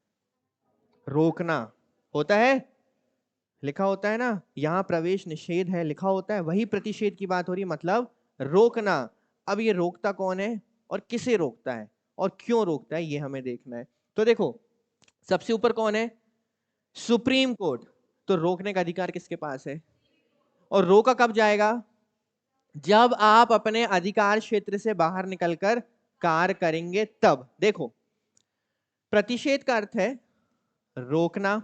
रोकना होता है, लिखा होता है ना, यहां प्रवेश निषेध है, लिखा होता है, वही प्रतिषेध की बात हो रही है, मतलब रोकना। अब ये रोकता कौन है और किसे रोकता है और क्यों रोकता है, ये हमें देखना है। तो देखो, सबसे ऊपर कौन है? Supreme court. तो रोकने का अधिकार किसके पास है? और रोका कब जाएगा? जब आप अपने अधिकार क्षेत्र से बाहर निकलकर कार्य करेंगे तब। देखो, प्रतिषेध का अर्थ है रोकना।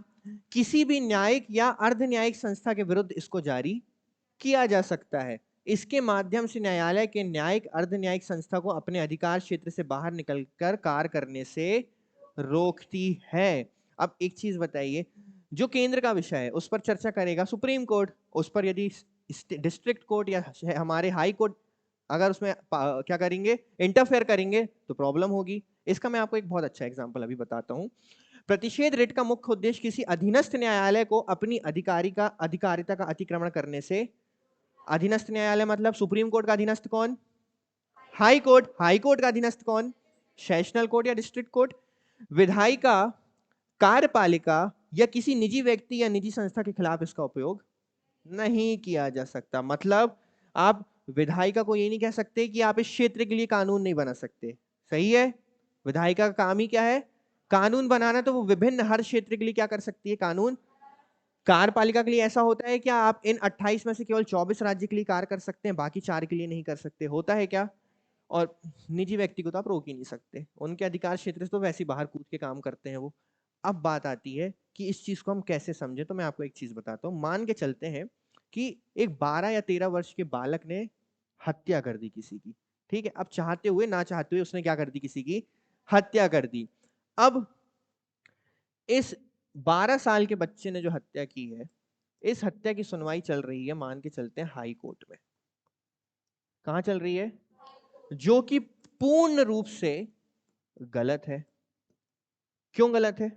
किसी भी न्यायिक या अर्ध न्यायिक संस्था के विरुद्ध इसको जारी किया जा सकता है। इसके माध्यम से न्यायालय के न्यायिक अर्ध न्यायिक संस्था को अपने अधिकार क्षेत्र से बाहर निकलकर कार्य करने से रोकती है। अब एक चीज बताइए, जो केंद्र का विषय है उस पर चर्चा करेगा सुप्रीम कोर्ट, उस पर यदि डिस्ट्रिक्ट कोर्ट या हमारे हाई कोर्ट अगर उसमें क्या करेंगे, इंटरफेयर करेंगे, तो प्रॉब्लम होगी। इसका मैं आपको एक बहुत अच्छा एग्जांपल अभी बताता हूं। प्रतिषेध रिट का मुख्य उद्देश्य किसी अधीनस्थ न्यायालय को अपनी अधिकारिता का अतिक्रमण करने से। अधीनस्थ न्यायालय मतलब सुप्रीम कोर्ट का अधीनस्थ कौन? High court. हाई कोर्ट का अधीनस्थ कौन? सेशनल कोर्ट या डिस्ट्रिक्ट कोर्ट। विधायिका, कार्यपालिका या किसी निजी व्यक्ति या निजी संस्था के खिलाफ इसका उपयोग नहीं किया जा सकता। मतलब आप विधायिका को ये नहीं कह सकते कि आप इस क्षेत्र के लिए कानून नहीं बना सकते। सही है? विधायिका का काम ही क्या है? कानून बनाना। तो वो विभिन्न हर क्षेत्र के लिए क्या कर सकती है? कानून। कार्यपालिका के लिए ऐसा होता है क्या आप इन 28 में से केवल 24 राज्य के लिए कार्य कर सकते हैं, बाकी 4 के लिए नहीं कर सकते? होता है क्या? और निजी व्यक्ति को तो आप रोक ही नहीं सकते, उनके अधिकार क्षेत्र से तो वैसे ही बाहर कूद के काम करते हैं वो। अब बात आती है कि इस चीज को हम कैसे समझें। तो मैं आपको एक चीज बताता हूँ। मान के चलते हैं कि एक 12 या 13 वर्ष के बालक ने हत्या कर दी किसी की, ठीक है। अब चाहते हुए ना चाहते हुए उसने क्या कर दी? किसी की हत्या कर दी। अब इस 12 साल के बच्चे ने जो हत्या की है, इस हत्या की सुनवाई चल रही है, मान के चलते हैं हाई कोर्ट में। कहां चल रही है? जो कि पूर्ण रूप से गलत है। क्यों गलत है?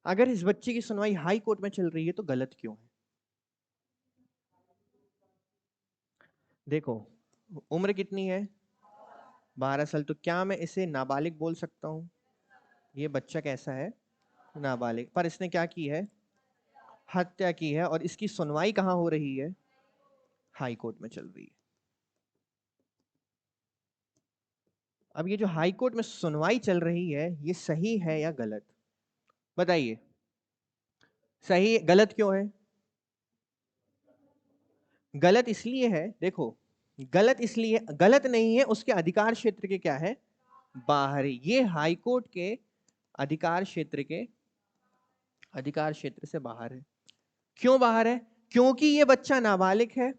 अगर इस बच्चे की सुनवाई हाई कोर्ट में चल रही है तो गलत क्यों है? देखो, उम्र कितनी है? 12 साल। तो क्या मैं इसे नाबालिग बोल सकता हूं? ये बच्चा कैसा है? नाबालिग। पर इसने क्या की है? हत्या की है। और इसकी सुनवाई कहां हो रही है? हाई कोर्ट में चल रही है। अब ये जो हाई कोर्ट में सुनवाई चल रही है, ये सही है या गलत? बताइए। सही। गलत क्यों है? गलत इसलिए है, देखो, गलत इसलिए, गलत नहीं है, उसके अधिकार क्षेत्र के क्या है? बाहर। ये हाई कोर्ट के अधिकार क्षेत्र के अधिकार क्षेत्र से बाहर है। क्यों बाहर है? क्योंकि ये बच्चा नाबालिग है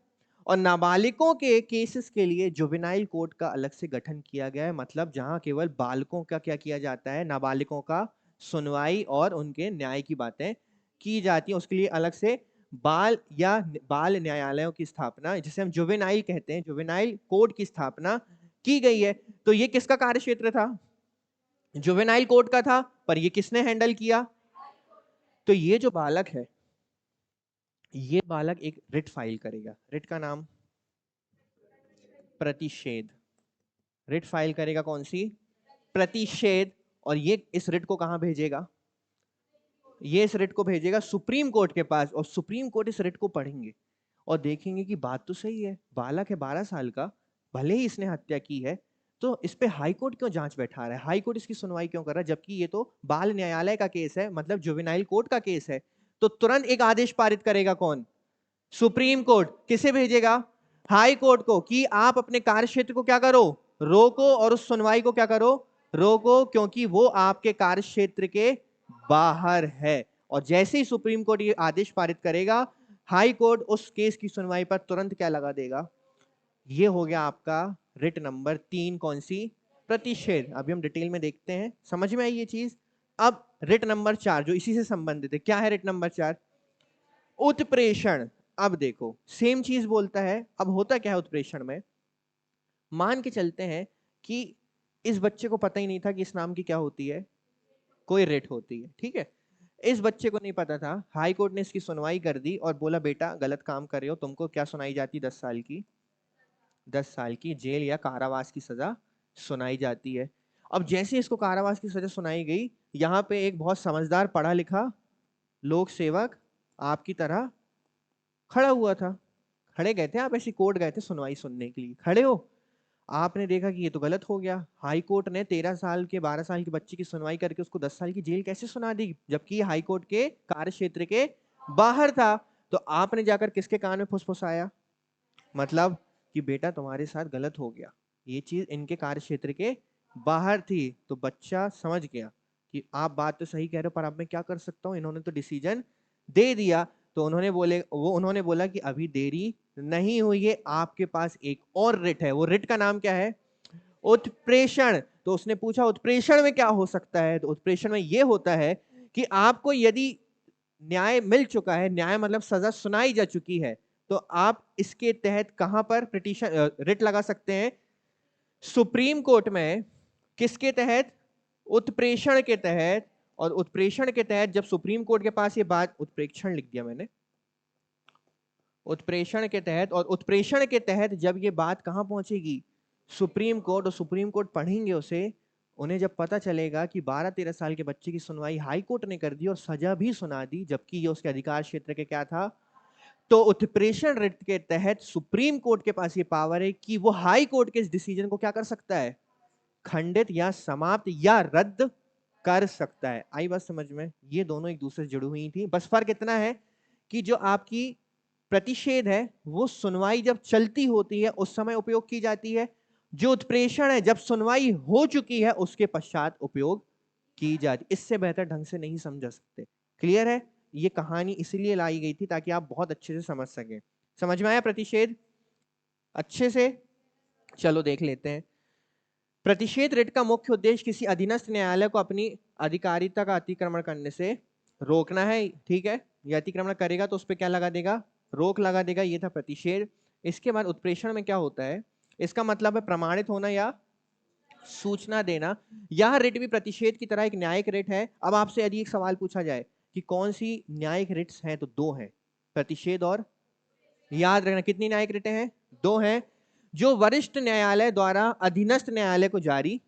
और नाबालिगों के केसेस के लिए जुवेनाइल कोर्ट का अलग से गठन किया गया है। मतलब जहां केवल बालकों का क्या किया जाता है? नाबालिगों का सुनवाई और उनके न्याय की बातें की जाती है। उसके लिए अलग से बाल या बाल न्यायालयों की स्थापना, जिसे हम जुवेनाइल कहते हैं, जुवेनाइल कोर्ट की स्थापना की गई है। तो ये किसका कार्य क्षेत्र था? जुवेनाइल कोर्ट का था। पर ये किसने हैंडल किया? तो ये जो बालक है, ये बालक एक रिट फाइल करेगा। रिट का नाम प्रतिषेध। रिट फाइल करेगा। कौन सी? प्रतिषेध। और ये इस रिट को कहां भेजेगा? ये इस रिट को भेजेगा सुप्रीम कोर्ट के पास। और सुप्रीम कोर्ट इस रिट को पढ़ेंगे और देखेंगे कि बात तो सही है, बालक है 12 साल का, भले ही इसने हत्या की है, तो इस पे हाई कोर्ट क्यों जांच बैठा रहा है, हाई कोर्ट इसकी सुनवाई क्यों कर रहा है, जबकि ये तो बाल न्यायालय का केस है, मतलब जुवेनाइल कोर्ट का केस है। तो तुरंत एक आदेश पारित करेगा कौन, सुप्रीम कोर्ट। किसे भेजेगा, हाई कोर्ट को, कि आप अपने कार्य क्षेत्र को क्या करो, रोको, और उस सुनवाई को क्या करो, रोको, क्योंकि वो आपके कार्य क्षेत्र के बाहर है। और जैसे ही सुप्रीम कोर्ट ये आदेश पारित करेगा, हाई कोर्ट उस केस की सुनवाई पर तुरंत क्या लगा देगा। ये हो गया आपका रिट नंबर 3, कौन सी, प्रतिषेध। अभी हम डिटेल में देखते हैं, समझ में आई ये चीज। अब रिट नंबर 4 जो इसी से संबंधित है, क्या है रिट नंबर 4, उत्प्रेषण। अब देखो सेम चीज बोलता है। अब होता क्या है उत्प्रेषण में, मान के चलते हैं कि इस बच्चे को पता ही नहीं था कि इस नाम की क्या होती है, कोई रिट होती है, ठीक है। इस बच्चे को नहीं पता था, हाई कोर्ट ने इसकी सुनवाई कर दी और बोला बेटा गलत काम कर रहे हो, तुमको क्या सुनाई जाती, 10 साल की, 10 साल की जेल या कारावास की सजा सुनाई जाती है। अब जैसे इसको कारावास की सजा सुनाई गई, यहाँ पे एक बहुत समझदार पढ़ा लिखा लोक सेवक आपकी तरह खड़ा हुआ था। खड़े गए थे आप, ऐसी कोर्ट गए थे सुनवाई सुनने के लिए, खड़े हो, आपने देखा कि ये तो गलत हो गया, हाई कोर्ट ने 13 साल के 12 साल के बच्चे की सुनवाई करके उसको 10 साल की जेल कैसे सुना दी, जबकि ये हाई कोर्ट के कार्य क्षेत्र के बाहर था। तो आपने जाकर किसके कान में फुसफुसाया, मतलब कि बेटा तुम्हारे साथ गलत हो गया, ये चीज इनके कार्य क्षेत्र के बाहर थी। तो बच्चा समझ गया कि आप बात तो सही कह रहे हो, पर अब मैं क्या कर सकता हूँ, इन्होंने तो डिसीजन दे दिया। तो उन्होंने बोला कि अभी देरी नहीं हुई है, आपके पास एक और रिट है। वो रिट का नाम क्या है, उत्प्रेषण। तो उसने पूछा उत्प्रेषण में क्या हो सकता है, तो उत्प्रेषण में यह होता है कि आपको यदि न्याय मिल चुका है, न्याय मतलब सजा सुनाई जा चुकी है, तो आप इसके तहत कहां पर पिटीशन रिट लगा सकते हैं, सुप्रीम कोर्ट में। किसके तहत, उत्प्रेषण के तहत। और उत्प्रेषण के तहत जब सुप्रीम कोर्ट के पास ये बात, उत्प्रेक्षण लिख दिया मैंने, उत्प्रेषण के तहत, और उत्प्रेषण के तहत जब ये बात कहां पहुंचेगी, सुप्रीम कोर्ट, और सुप्रीम कोर्ट पढ़ेंगे उसे। उन्हें जब पता चलेगा कि 12-13 साल के बच्चे की सुनवाई हाई कोर्ट ने कर दी और सजा भी सुना दी, जबकि ये उसके अधिकार क्षेत्र के क्या था, तो उत्प्रेषण रिट के तहत सुप्रीम कोर्ट के पास ये पावर है कि वो हाई कोर्ट के इस डिसीजन को क्या कर सकता है, खंडित या समाप्त या रद्द कर सकता है। आई बात समझ में, ये दोनों एक दूसरे से जुड़ी हुई थी, बस फर्क इतना है कि जो आपकी प्रतिषेध है वो सुनवाई जब चलती होती है उस समय उपयोग की जाती है, जो उत्प्रेषण है जब सुनवाई हो चुकी है उसके पश्चात उपयोग की जाती। इससे बेहतर ढंग से नहीं समझा सकते। क्लियर है, ये कहानी इसलिए लाई गई थी ताकि आप बहुत अच्छे से समझ सकें। समझ में आया प्रतिषेध अच्छे से, चलो देख लेते हैं। प्रतिषेध रिट का मुख्य उद्देश्य किसी अधीनस्थ न्यायालय को अपनी अधिकारिता का अतिक्रमण करने से रोकना है, ठीक है। यह अतिक्रमण करेगा तो उस पर क्या लगा देगा, रोक लगा देगा, ये था प्रतिषेध। इसके बाद उत्प्रेषण में क्या होता है, इसका मतलब है प्रमाणित होना या सूचना देना। यह रिट भी प्रतिषेध की तरह एक न्यायिक रिट है। अब आपसे यदि एक सवाल पूछा जाए कि कौन सी न्यायिक रिट्स हैं, तो दो हैं, प्रतिषेध और, याद रखना कितनी न्यायिक रिटें हैं, दो हैं, जो वरिष्ठ न्यायालय द्वारा अधीनस्थ न्यायालय को जारी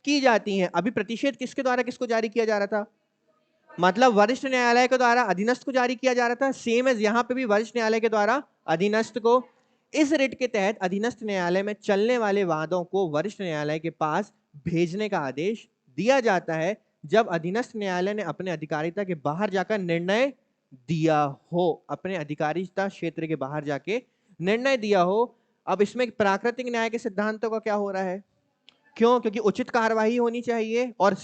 की जाती हैं। अभी प्रतिषेध किसके द्वारा किसको जारी किया जा रहा था, मतलब वरिष्ठ न्यायालय के द्वारा अधीनस्थ को जारी किया जा रहा था, सेम एज यहां पे भी वरिष्ठ न्यायालय के द्वारा अधीनस्थ को। इस रिट के तहत अधीनस्थ न्यायालय में चलने वाले वादों को वरिष्ठ न्यायालय के पास भेजने का आदेश दिया जाता है जब अधीनस्थ न्यायालय ने अपने अधिकारिता के बाहर जाकर निर्णय दिया हो, अपने अधिकारिता क्षेत्र के बाहर जाके निर्णय दिया हो। अब इसमें प्राकृतिक न्याय के सिद्धांतों का क्या हो रहा है, क्यों, क्योंकि उचित कार्यवाही होनी चाहिए, और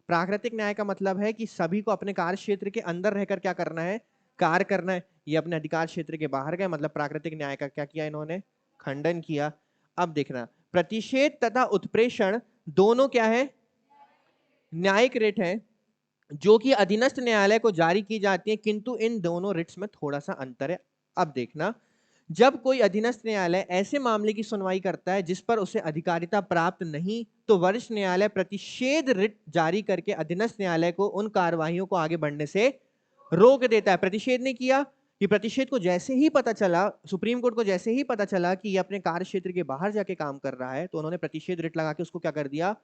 प्राकृतिक न्याय का मतलब है कि सभी को अपने कार्य क्षेत्र के अंदर रहकर क्या करना है, कार्य करना है। ये अपने अधिकार क्षेत्र के बाहर गए, मतलब प्राकृतिक न्याय का क्या किया इन्होंने, खंडन किया। अब देखना, प्रतिषेध तथा उत्प्रेषण दोनों क्या है, न्यायिक रिट है जो कि अधीनस्थ न्यायालय को जारी की जाती है, किंतु इन दोनों रिट्स में थोड़ा सा अंतर है। अब देखना, जब कोई अधीनस्थ न्यायालय ऐसे मामले की सुनवाई करता है जिस पर उसे अधिकारिता प्राप्त नहीं, तो वरिष्ठ न्यायालय प्रतिषेध रिट जारी करके अधीनस्थ न्यायालय को उन कार्यवाहियों को आगे बढ़ने से रोक देता है। प्रतिषेध ने किया कि प्रतिषेध को जैसे ही पता चला, सुप्रीम कोर्ट को जैसे ही पता चला कि ये अपने कार्य क्षेत्र के बाहर जाके काम कर रहा है, तो उन्होंने प्रतिषेध रिट लगा के उसको क्या कर दिया,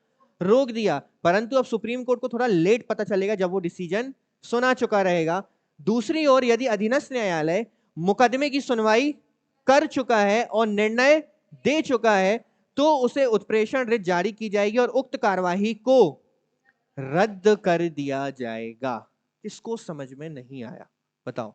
रोक दिया। परंतु अब सुप्रीम कोर्ट को थोड़ा लेट पता चलेगा जब वो डिसीजन सुना चुका रहेगा। दूसरी ओर यदि अधीनस्थ न्यायालय मुकदमे की सुनवाई कर चुका है और निर्णय दे चुका है, तो उसे उत्प्रेषण रिट जारी की जाएगी और उक्त कार्यवाही को रद्द कर दिया जाएगा। किसको समझ में नहीं आया बताओ?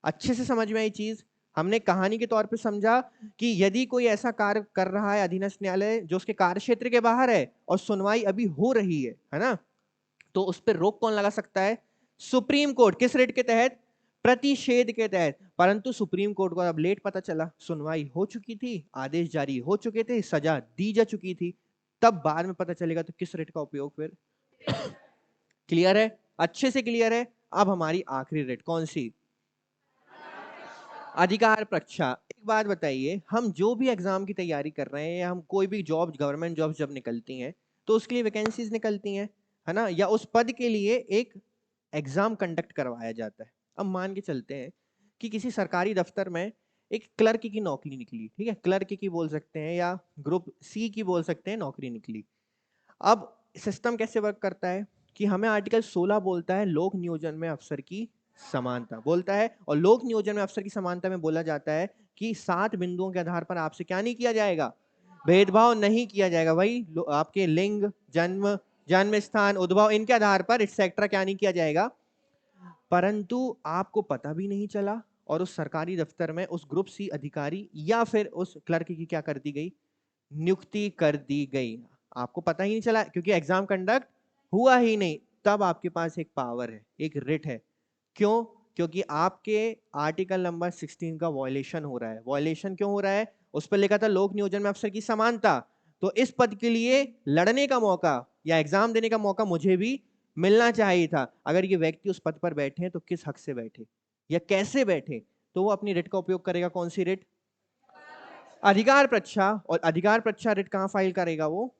अच्छे से समझ में आई चीज? हमने कहानी के तौर पे समझा कि यदि कोई ऐसा कार्य कर रहा है अधीनस्थ न्यायालय जो उसके कार्य क्षेत्र के बाहर है और सुनवाई अभी हो रही है ना, तो उस पर रोक कौन लगा सकता है? Supreme court. किस रिट के तहत? प्रतिषेध के तहत। परंतु सुप्रीम कोर्ट को अब लेट पता चला, सुनवाई हो चुकी थी, आदेश जारी हो चुके थे, सजा दी जा चुकी थी, तब बाद में पता चलेगा तो किस रिट का उपयोग फिर? क्लियर है? अच्छे से क्लियर है? अब हमारी आखिरी रिट कौन सी? अधिकार परीक्षा। एक बात बताइए, हम जो भी एग्जाम की तैयारी कर रहे हैं या हम कोई भी जॉब, गवर्नमेंट जॉब जब निकलती हैं तो उसके लिए वैकेंसीज निकलती हैं, है ना, या उस पद के लिए एक एग्जाम कंडक्ट करवाया जाता है। अब मान के चलते हैं कि किसी सरकारी दफ्तर में एक क्लर्क की नौकरी निकली, ठीक है, क्लर्क की बोल सकते हैं या ग्रुप सी की बोल सकते हैं, नौकरी निकली। अब सिस्टम कैसे वर्क करता है कि हमें आर्टिकल 16 बोलता है लोक नियोजन में अफसर की समानता बोलता है, और लोक नियोजन में अफसर की समानता में बोला जाता है कि 7 बिंदुओं के आधार पर आपसे क्या नहीं किया जाएगा? भेदभाव नहीं किया जाएगा। वही आपके लिंग, जन्म, जन्म स्थान, उद्भव, इनके आधार पर एक्सेट्रा क्या नहीं किया जाएगा। परंतु आपको पता भी नहीं चला और उस सरकारी दफ्तर में उस ग्रुप सी अधिकारी या फिर उस क्लर्क की क्या कर दी गई? नियुक्ति कर दी गई। आपको पता ही नहीं चला क्योंकि एग्जाम कंडक्ट हुआ ही नहीं। तब आपके पास एक पावर है, एक रिट है। क्यों? क्योंकि आपके आर्टिकल नंबर 16 का वॉयलेशन हो रहा है। वॉयलेशन क्यों हो रहा है? उस पर लिखा था लोक नियोजन में अफसर की समानता, तो इस पद के लिए लड़ने का मौका या एग्जाम देने का मौका मुझे भी मिलना चाहिए था। अगर ये व्यक्ति उस पद पर बैठे हैं तो किस हक से बैठे या कैसे बैठे? तो वो अपनी रिट का उपयोग करेगा। कौन सी रिट? अधिकार परीक्षा। और अधिकार परीक्षा रिट कहां फाइल करेगा वो?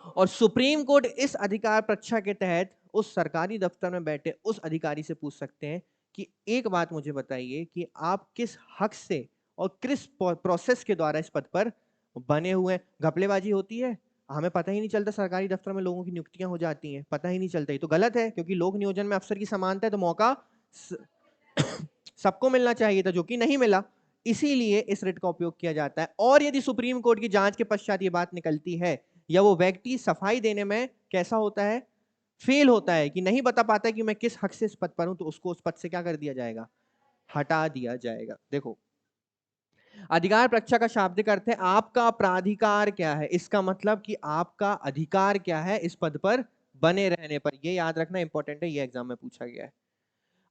और सुप्रीम कोर्ट इस अधिकार परीक्षा के तहत उस सरकारी दफ्तर में बैठे उस अधिकारी से पूछ सकते हैं कि एक बात मुझे बताइए कि आप किस हक से और किस प्रोसेस के द्वारा इस पद पर बने हुए हैं। घपलेबाजी होती है, हमें पता ही नहीं चलता, सरकारी दफ्तर में लोगों की नियुक्तियां हो जाती हैं, पता ही नहीं चलता। ये तो गलत है क्योंकि लोक नियोजन में अफसर की समानता है, तो मौका सबको मिलना चाहिए था, जो कि नहीं मिला। इसीलिए इस रिट का उपयोग किया जाता है। और यदि सुप्रीम कोर्ट की जांच के पश्चात ये बात निकलती है या वो व्यक्ति सफाई देने में कैसा होता है? फेल होता है, कि नहीं बता पाता है कि मैं किस हक से इस पद पर हूं, तो उसको उस पद से क्या कर दिया जाएगा? हटा दिया जाएगा। देखो, अधिकार परीक्षा का शाब्दिक अर्थ है आपका प्राधिकार क्या है। इसका मतलब कि आपका अधिकार क्या है इस पद पर बने रहने पर। यह याद रखना इंपॉर्टेंट है, ये एग्जाम में पूछा गया है।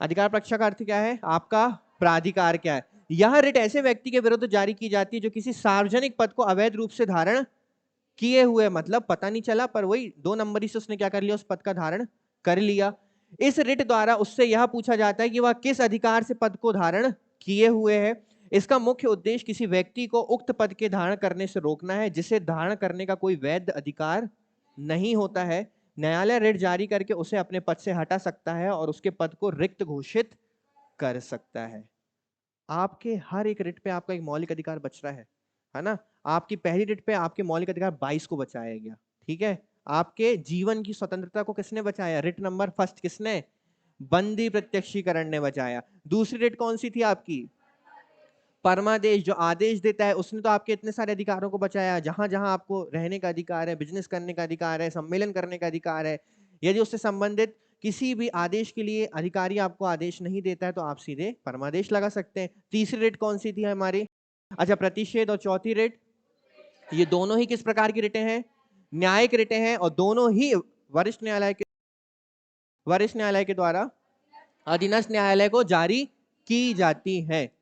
अधिकार परीक्षा का अर्थ क्या है? आपका प्राधिकार क्या है। यह रिट ऐसे व्यक्ति के विरुद्ध जारी की जाती है जो किसी सार्वजनिक पद को अवैध रूप से धारण किए हुए, मतलब पता नहीं चला पर वही 2 नंबरी से उसने क्या कर लिया? उस पद का धारण कर लिया। इस रिट द्वारा उससे यह पूछा जाता है कि वह किस अधिकार से पद को धारण किए हुए है। इसका मुख्य उद्देश्य किसी व्यक्ति को उक्त पद के धारण करने से रोकना है जिसे धारण करने का कोई वैध अधिकार नहीं होता है। न्यायालय रिट जारी करके उसे अपने पद से हटा सकता है और उसके पद को रिक्त घोषित कर सकता है। आपके हर एक रिट पे आपका एक मौलिक अधिकार बच रहा है ना। आपकी पहली रिट पे आपके मौलिक अधिकार 22 को बचाया गया, ठीक है। आपके जीवन की स्वतंत्रता को किसने बचाया? रिट नंबर फर्स्ट किसने? बंदी प्रत्यक्षीकरण ने बचाया। दूसरी रिट कौन सी थी आपकी? परमादेश, जो आदेश देता है, उसने तो आपके इतने सारे अधिकारों को बचाया। जहां जहां आपको रहने का अधिकार है, बिजनेस करने का अधिकार है, सम्मेलन करने का अधिकार है, यदि उससे संबंधित किसी भी आदेश के लिए अधिकारी आपको आदेश नहीं देता है तो आप सीधे परमादेश लगा सकते हैं। तीसरी रेट कौन सी थी हमारी? अच्छा, प्रतिषेध। और चौथी रेट, ये दोनों ही किस प्रकार की रिटें हैं? न्यायिक रिटें हैं, और दोनों ही वरिष्ठ न्यायालय के द्वारा अधीनस्थ न्यायालय को जारी की जाती है।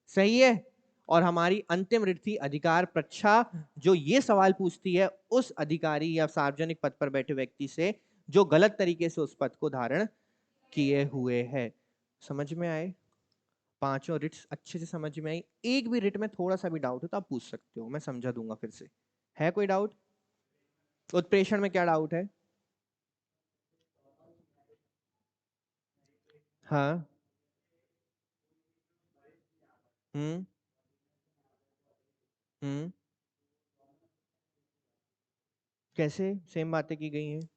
सही है। और हमारी अंतिम रिट थी अधिकार परीक्षा, जो ये सवाल पूछती है उस अधिकारी या सार्वजनिक पद पर बैठे व्यक्ति से जो गलत तरीके से उस पद को धारण किए हुए है। समझ में आए? पांचों रिट्स अच्छे से समझ में आई। एक भी रिट में थोड़ा सा भी डाउट हो तो आप पूछ सकते हो, मैं समझा दूंगा फिर से। है कोई डाउट? उत्प्रेषण में क्या डाउट है? हाँ। हम्म। हम्म। कैसे सेम बातें की गई हैं?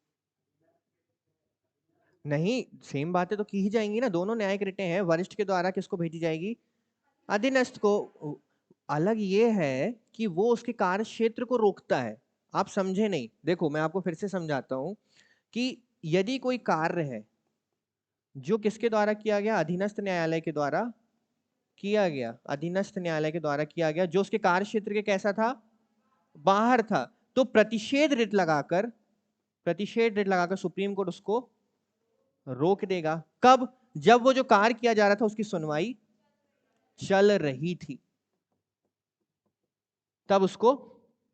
नहीं, सेम बातें तो की ही जाएंगी ना। दोनों न्यायिक रिटें हैं। वरिष्ठ के द्वारा किसको भेजी जाएगी? अधीनस्थ को। अलग ये है कि वो उसके कार्य क्षेत्र को रोकता है। आप समझे नहीं, देखो मैं आपको फिर से समझाता हूं कि यदि कोई कार्य है जो किसके द्वारा किया गया, अधीनस्थ न्यायालय के द्वारा किया गया, अधीनस्थ न्यायालय के द्वारा किया गया, जो उसके कार्य क्षेत्र के कैसा था, बाहर था, तो प्रतिषेध रिट लगाकर सुप्रीम कोर्ट उसको रोक देगा। कब? जब वो जो कार्य किया जा रहा था उसकी सुनवाई चल रही थी, तब उसको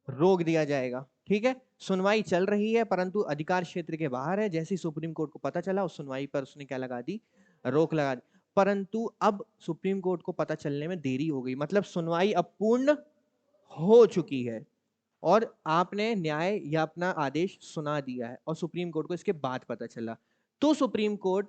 रोक दिया जाएगा। ठीक है, सुनवाई चल रही है परंतु अधिकार क्षेत्र के बाहर है, जैसे ही सुप्रीम कोर्ट को पता चला उस सुनवाई पर उसने क्या लगा दी, रोक लगा दी। परंतु अब सुप्रीम कोर्ट को पता चलने में देरी हो गई, मतलब सुनवाई अब पूर्ण हो चुकी है और आपने न्याय या अपना आदेश सुना दिया है और सुप्रीम कोर्ट को इसके बाद पता चला, तो सुप्रीम कोर्ट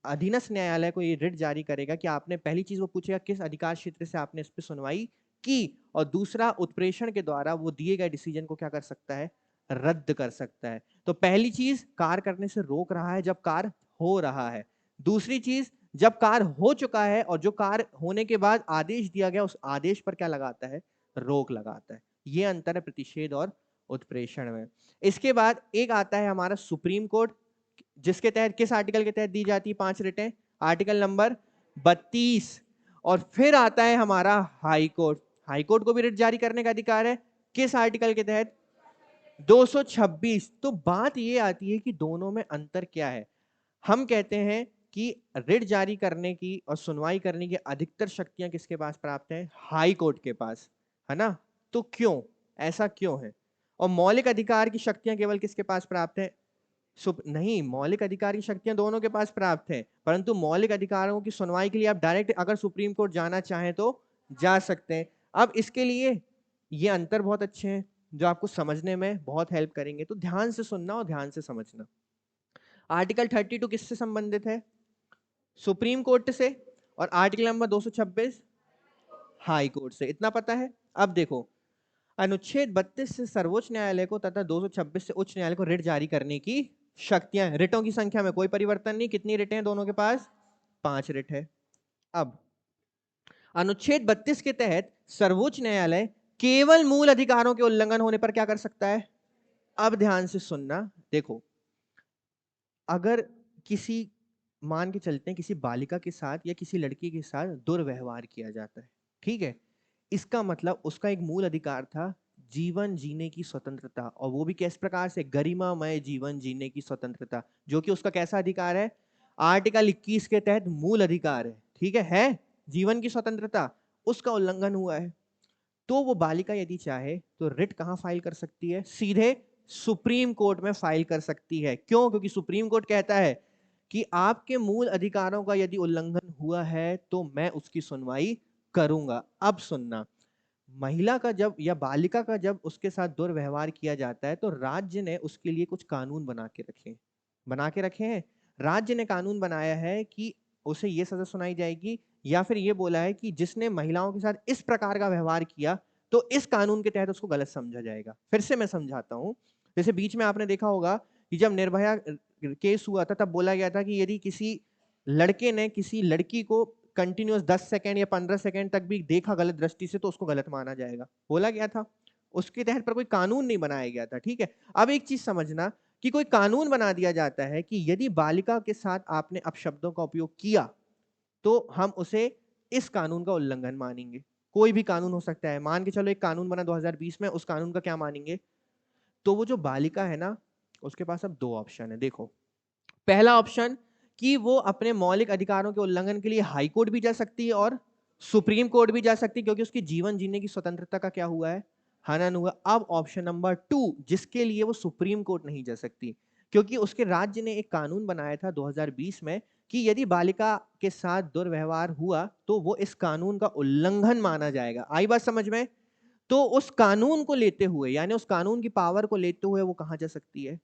अधीनस्थ न्यायालय को ये रिट जारी करेगा कि आपने, पहली चीज वो पूछेगा किस अधिकार क्षेत्र से आपने इस पे सुनवाई की, और दूसरा उत्प्रेषण के द्वारा वो दिए गए डिसीजन को क्या कर सकता है, रद्द कर सकता है। तो पहली चीज, कार्य करने से रोक रहा है जब कार्य हो रहा है। दूसरी चीज, जब कार्य हो चुका है और जो कार्य होने के बाद आदेश दिया गया उस आदेश पर क्या लगाता है, रोक लगाता है। ये अंतर है प्रतिषेध और उत्प्रेषण में। इसके बाद एक आता है हमारा सुप्रीम कोर्ट, जिसके तहत किस आर्टिकल के तहत दी जाती है 5 रिटें, आर्टिकल नंबर 32। और फिर आता है हमारा हाई कोर्ट, हाई कोर्ट को भी रिट जारी करने का अधिकार है, किस आर्टिकल के तहत, 226। तो बात ये आती है कि दोनों में अंतर क्या है। हम कहते हैं कि रिट जारी करने की और सुनवाई करने की अधिकतर शक्तियां किसके पास प्राप्त है, हाई कोर्ट के पास, है ना। तो क्यों, ऐसा क्यों है? और मौलिक अधिकार की शक्तियां केवल किसके पास प्राप्त है, नहीं, मौलिक अधिकार की शक्तियां दोनों के पास प्राप्त है, परंतु मौलिक अधिकारों की सुनवाई के लिए आप डायरेक्ट अगर सुप्रीम कोर्ट जाना चाहें तो जा सकते हैं। अब इसके लिए ये अंतर बहुत अच्छे हैं जो आपको समझने में बहुत हेल्प करेंगे, तो ध्यान से सुनना और ध्यान से समझना। आर्टिकल 32 किससे संबंधित है, सुप्रीम कोर्ट से, और आर्टिकल नंबर 226 हाई कोर्ट से, इतना पता है। अब देखो, अनुच्छेद 32 से सर्वोच्च न्यायालय को तथा 226 से उच्च न्यायालय को रिट जारी करने की शक्तियां हैं। रिटों की संख्या में कोई परिवर्तन नहीं, कितनी रिट हैं दोनों के पास, 5 रिट है। अब अनुच्छेद 32 के तहत सर्वोच्च न्यायालय केवल मूल अधिकारों के उल्लंघन होने पर क्या कर सकता है। अब ध्यान से सुनना, देखो, अगर किसी, मान के चलते हैं किसी बालिका के साथ या किसी लड़की के साथ दुर्व्यवहार किया जाता है, ठीक है, इसका मतलब उसका एक मूल अधिकार था जीवन जीने की स्वतंत्रता, और वो भी किस प्रकार से, गरिमामय जीवन जीने की स्वतंत्रता, जो कि उसका कैसा अधिकार है, आर्टिकल 21 के तहत मूल अधिकार है। ठीक है जीवन की स्वतंत्रता, उसका उल्लंघन हुआ है, तो वो बालिका यदि चाहे तो रिट कहां फाइल कर सकती है, सीधे सुप्रीम कोर्ट में फाइल कर सकती है। क्यों? क्योंकि सुप्रीम कोर्ट कहता है कि आपके मूल अधिकारों का यदि उल्लंघन हुआ है तो मैं उसकी सुनवाई करूंगा। अब सुनना, महिला का जब या बालिका का जब उसके साथ दुर्व्यवहार किया जाता है तो राज्य ने उसके लिए कुछ कानून बना के रखे हैं। राज्य ने कानून बनाया है कि उसे ये सजा सुनाई जाएगी, या फिर ये बोला है कि जिसने महिलाओं के साथ इस प्रकार का व्यवहार किया तो इस कानून के तहत उसको गलत समझा जाएगा। फिर से मैं समझाता हूं, जैसे बीच में आपने देखा होगा कि जब निर्भया केस हुआ था तब बोला गया था कि यदि किसी लड़के ने किसी लड़की को कंटिन्यूअस 10 सेकंड या 15 सेकंड तक भी देखा गलत दृष्टि से तो उसको गलत माना जाएगा, बोला गया था। उसके तहत पर कोई कानून नहीं बनाया गया था। ठीक है, अब एक चीज समझना कि कोई कानून बना दिया जाता है कि यदि बालिका के साथ आपने अपशब्दों का उपयोग किया तो हम उसे इस कानून का उल्लंघन मानेंगे। कोई भी कानून हो सकता है, मान के चलो एक कानून बना 2020 में, उस कानून का क्या मानेंगे, तो वो जो बालिका है ना उसके पास अब 2 ऑप्शन है। देखो, पहला ऑप्शन कि वो अपने मौलिक अधिकारों के उल्लंघन के लिए हाई कोर्ट भी जा सकती है और सुप्रीम कोर्ट भी जा सकती है, क्योंकि उसकी जीवन जीने की स्वतंत्रता का क्या हुआ है, हनन हुआ। अब ऑप्शन नंबर 2 जिसके लिए वो सुप्रीम कोर्ट नहीं जा सकती, क्योंकि उसके राज्य ने एक कानून बनाया था 2020 में कि यदि बालिका के साथ दुर्व्यवहार हुआ तो वो इस कानून का उल्लंघन माना जाएगा। आई बात समझ में? तो उस कानून को लेते हुए, यानी उस कानून की पावर को लेते हुए वो कहां जा सकती है,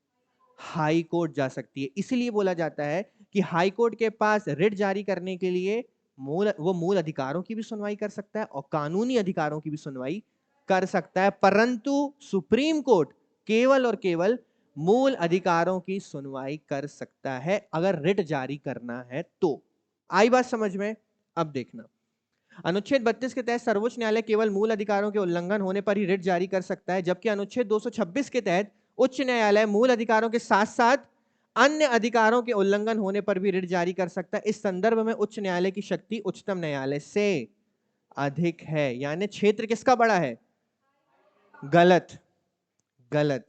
हाई कोर्ट जा सकती है। इसीलिए बोला जाता है कि हाई कोर्ट के पास रिट जारी करने के लिए वो मूल अधिकारों की भी सुनवाई कर सकता है और कानूनी अधिकारों की भी सुनवाई कर सकता है, परंतु सुप्रीम कोर्ट केवल और केवल मूल अधिकारों की सुनवाई कर सकता है अगर रिट जारी करना है तो। आई बात समझ में? अब देखना, अनुच्छेद 32 के तहत सर्वोच्च न्यायालय केवल मूल अधिकारों के उल्लंघन होने पर ही रिट जारी कर सकता है, जबकि अनुच्छेद 226 के तहत उच्च न्यायालय मूल अधिकारों के साथ साथ अन्य अधिकारों के उल्लंघन होने पर भी रिट जारी कर सकता है। इस संदर्भ में उच्च न्यायालय की शक्ति उच्चतम न्यायालय से अधिक है। यानी क्षेत्र किसका बड़ा है? गलत, गलत।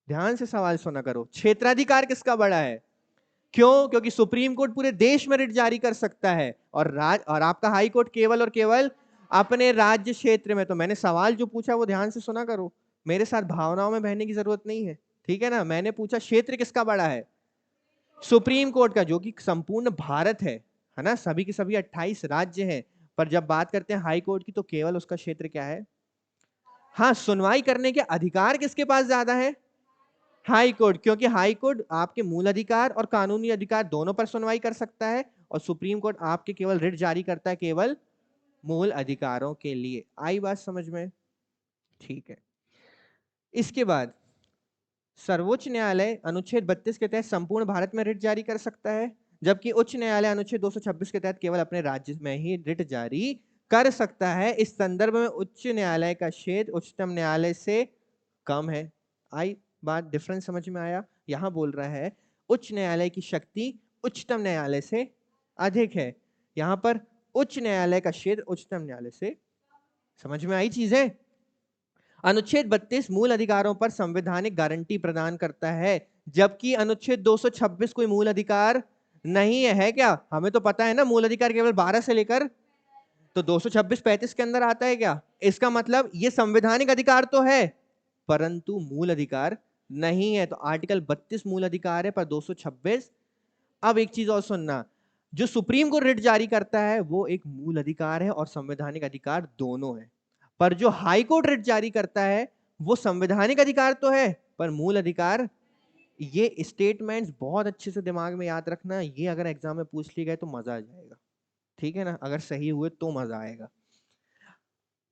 ध्यान से सवाल सुना करो। क्षेत्राधिकार किसका बड़ा है? क्यों? क्योंकि सुप्रीम कोर्ट पूरे देश में रिट जारी कर सकता है और आपका हाई कोर्ट केवल और केवल अपने राज्य क्षेत्र में। तो मैंने सवाल जो पूछा वो ध्यान से सुना करो, मेरे साथ भावनाओं में बहने की जरूरत नहीं है, ठीक है ना। मैंने पूछा क्षेत्र किसका बड़ा है? सुप्रीम कोर्ट का, जो कि संपूर्ण भारत है ना, सभी के सभी 28 राज्य हैं। पर जब बात करते हैं हाई कोर्ट की तो केवल उसका क्षेत्र क्या है? हाँ, सुनवाई करने के अधिकार किसके पास ज्यादा है? हाई कोर्ट, क्योंकि हाई कोर्ट आपके मूल अधिकार और कानूनी अधिकार दोनों पर सुनवाई कर सकता है, और सुप्रीम कोर्ट आपके केवल रिट जारी करता है केवल मूल अधिकारों के लिए। आई बात समझ में? ठीक है। इसके बाद सर्वोच्च न्यायालय अनुच्छेद 32 के तहत संपूर्ण भारत में रिट जारी कर सकता है, जबकि उच्च न्यायालय अनुच्छेद 226 के तहत केवल अपने राज्य में ही रिट जारी कर सकता है। इस संदर्भ में उच्च न्यायालय का क्षेत्र उच्चतम न्यायालय से कम है। आई बात, डिफरेंस समझ में आया? यहां बोल रहा है उच्च न्यायालय की शक्ति उच्चतम न्यायालय से अधिक है, यहां पर उच्च न्यायालय का क्षेत्र उच्चतम न्यायालय से। समझ में आई चीजें? अनुच्छेद 32 मूल अधिकारों पर संवैधानिक गारंटी प्रदान करता है, जबकि अनुच्छेद 226 कोई मूल अधिकार नहीं है क्या? हमें तो पता है ना, मूल अधिकार केवल 12 से लेकर, तो 226 35 के अंदर आता है क्या? इसका मतलब ये संवैधानिक अधिकार तो है परंतु मूल अधिकार नहीं है। तो आर्टिकल 32 मूल अधिकार है पर 226। अब एक चीज और सुनना, जो सुप्रीम कोर्ट रिट जारी करता है वो एक मूल अधिकार है और संवैधानिक अधिकार दोनों है, पर जो हाई कोर्ट रिट जारी करता है वो संवैधानिक अधिकार तो है पर मूल अधिकार। ये स्टेटमेंट्स बहुत अच्छे से दिमाग में याद रखना, ये अगर एग्जाम में पूछ ली गए तो मजा आ जाएगा, ठीक है ना, अगर सही हुए तो मजा आएगा।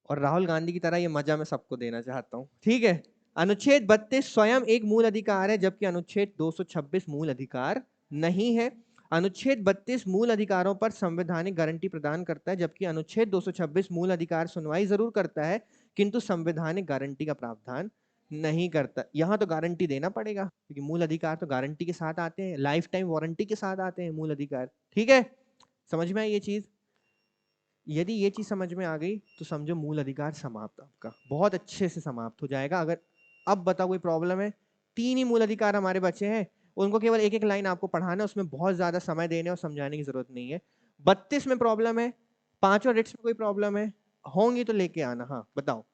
और राहुल गांधी की तरह ये मजा मैं सबको देना चाहता हूं, ठीक है। अनुच्छेद 32 स्वयं एक मूल अधिकार है, जबकि अनुच्छेद 226 मूल अधिकार नहीं है। अनुच्छेद 32 मूल अधिकारों पर संवैधानिक गारंटी प्रदान करता है, जबकि अनुच्छेद 226 मूल अधिकार सुनवाई जरूर करता है किंतु संवैधानिक गारंटी का प्रावधान नहीं करता। यहां तो गारंटी देना पड़ेगा क्योंकि मूल अधिकार तो गारंटी के साथ आते हैं, लाइफ टाइम वारंटी के साथ आते हैं मूल अधिकार, ठीक है। समझ में आई ये चीज? यदि ये चीज समझ में आ गई तो समझो मूल अधिकार समाप्त, आपका बहुत अच्छे से समाप्त हो जाएगा। अगर अब बताओ कोई प्रॉब्लम है? 3 ही मूल अधिकार हमारे बचे हैं, उनको केवल एक एक लाइन आपको पढ़ाना है, उसमें बहुत ज्यादा समय देने और समझाने की जरूरत नहीं है। 32 में प्रॉब्लम है, पांचों रिट्स में कोई प्रॉब्लम है, होंगी तो लेके आना। हाँ बताओ।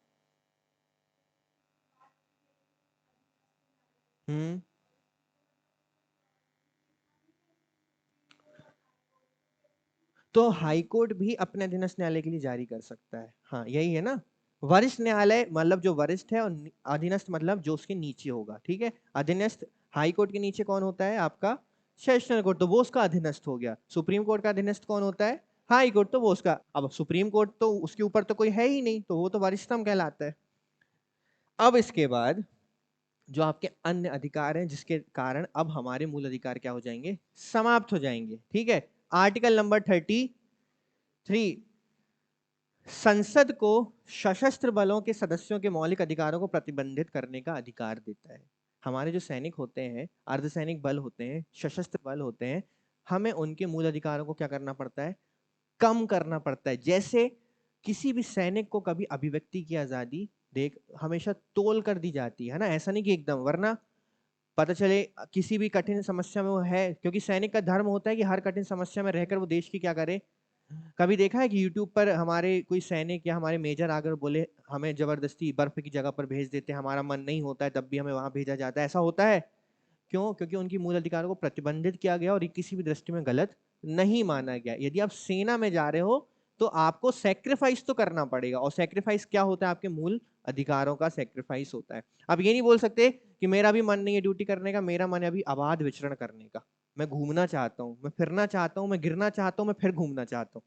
हम्म तो हाई कोर्ट भी अपने अधीनस्थ न्यायालय के लिए जारी कर सकता है, हाँ यही है ना। वरिष्ठ न्यायालय मतलब जो वरिष्ठ है, और अधीनस्थ मतलब जो उसके नीचे होगा, ठीक है। अधीनस्थ हाई कोर्ट के नीचे कौन होता है? आपका सेशनल कोर्ट, तो वो उसका अधीनस्थ हो गया। सुप्रीम कोर्ट का अधीनस्थ कौन होता है? हाई कोर्ट, तो वो उसका। अब सुप्रीम कोर्ट तो उसके ऊपर तो कोई है ही नहीं, तो वो तो वरिष्ठतम कहलाता है। अब इसके बाद जो आपके अन्य अधिकार हैं, जिसके कारण अब हमारे मूल अधिकार क्या हो जाएंगे? समाप्त हो जाएंगे, ठीक है। आर्टिकल नंबर 33 संसद को सशस्त्र बलों के सदस्यों के मौलिक अधिकारों को प्रतिबंधित करने का अधिकार देता है। हमारे जो सैनिक होते हैं, अर्धसैनिक बल होते हैं, सशस्त्र बल होते हैं, हमें उनके मूल अधिकारों को क्या करना पड़ता है? कम करना पड़ता है। जैसे किसी भी सैनिक को कभी अभिव्यक्ति की आजादी देख हमेशा तोल कर दी जाती है ना, ऐसा नहीं कि एकदम, वरना पता चले किसी भी कठिन समस्या में वो है, क्योंकि सैनिक का धर्म होता है कि हर कठिन समस्या में रहकर वो देश की क्या करे। कभी देखा है कि यूट्यूब पर हमारे कोई सैनिक या हमारे मेजर आकर बोले हमें जबरदस्ती बर्फ की जगह पर भेज देते हैं, हमारा मन नहीं होता है तब भी हमें वहां भेजा जाता है, ऐसा होता है? क्यों? क्योंकि उनकी मूल अधिकारों को प्रतिबंधित किया गया और ये किसी भी दृष्टि में गलत नहीं माना गया। यदि आप सेना में जा रहे हो तो आपको सेक्रीफाइस तो करना पड़ेगा, और सेक्रीफाइस क्या होता है? आपके मूल अधिकारों का सेक्रीफाइस होता है। अब ये नहीं बोल सकते कि मेरा भी मन नहीं है ड्यूटी करने का, मेरा मन है अभी आबाद विचरण करने का, मैं घूमना चाहता हूँ, मैं फिरना चाहता हूँ, मैं गिरना चाहता हूँ, मैं फिर घूमना चाहता हूँ,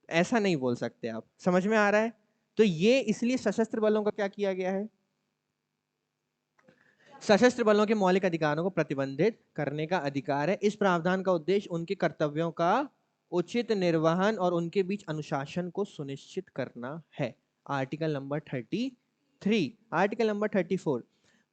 ऐसा नहीं बोल सकते आप। समझ में आ रहा है? तो ये इसलिए सशस्त्र बलों का क्या किया गया है? सशस्त्र बलों के मौलिक अधिकारों को प्रतिबंधित करने का अधिकार है। इस प्रावधान का उद्देश्य उनके कर्तव्यों का उचित निर्वहन और उनके बीच अनुशासन को सुनिश्चित करना है। Article number 33। आर्टिकल नंबर 34,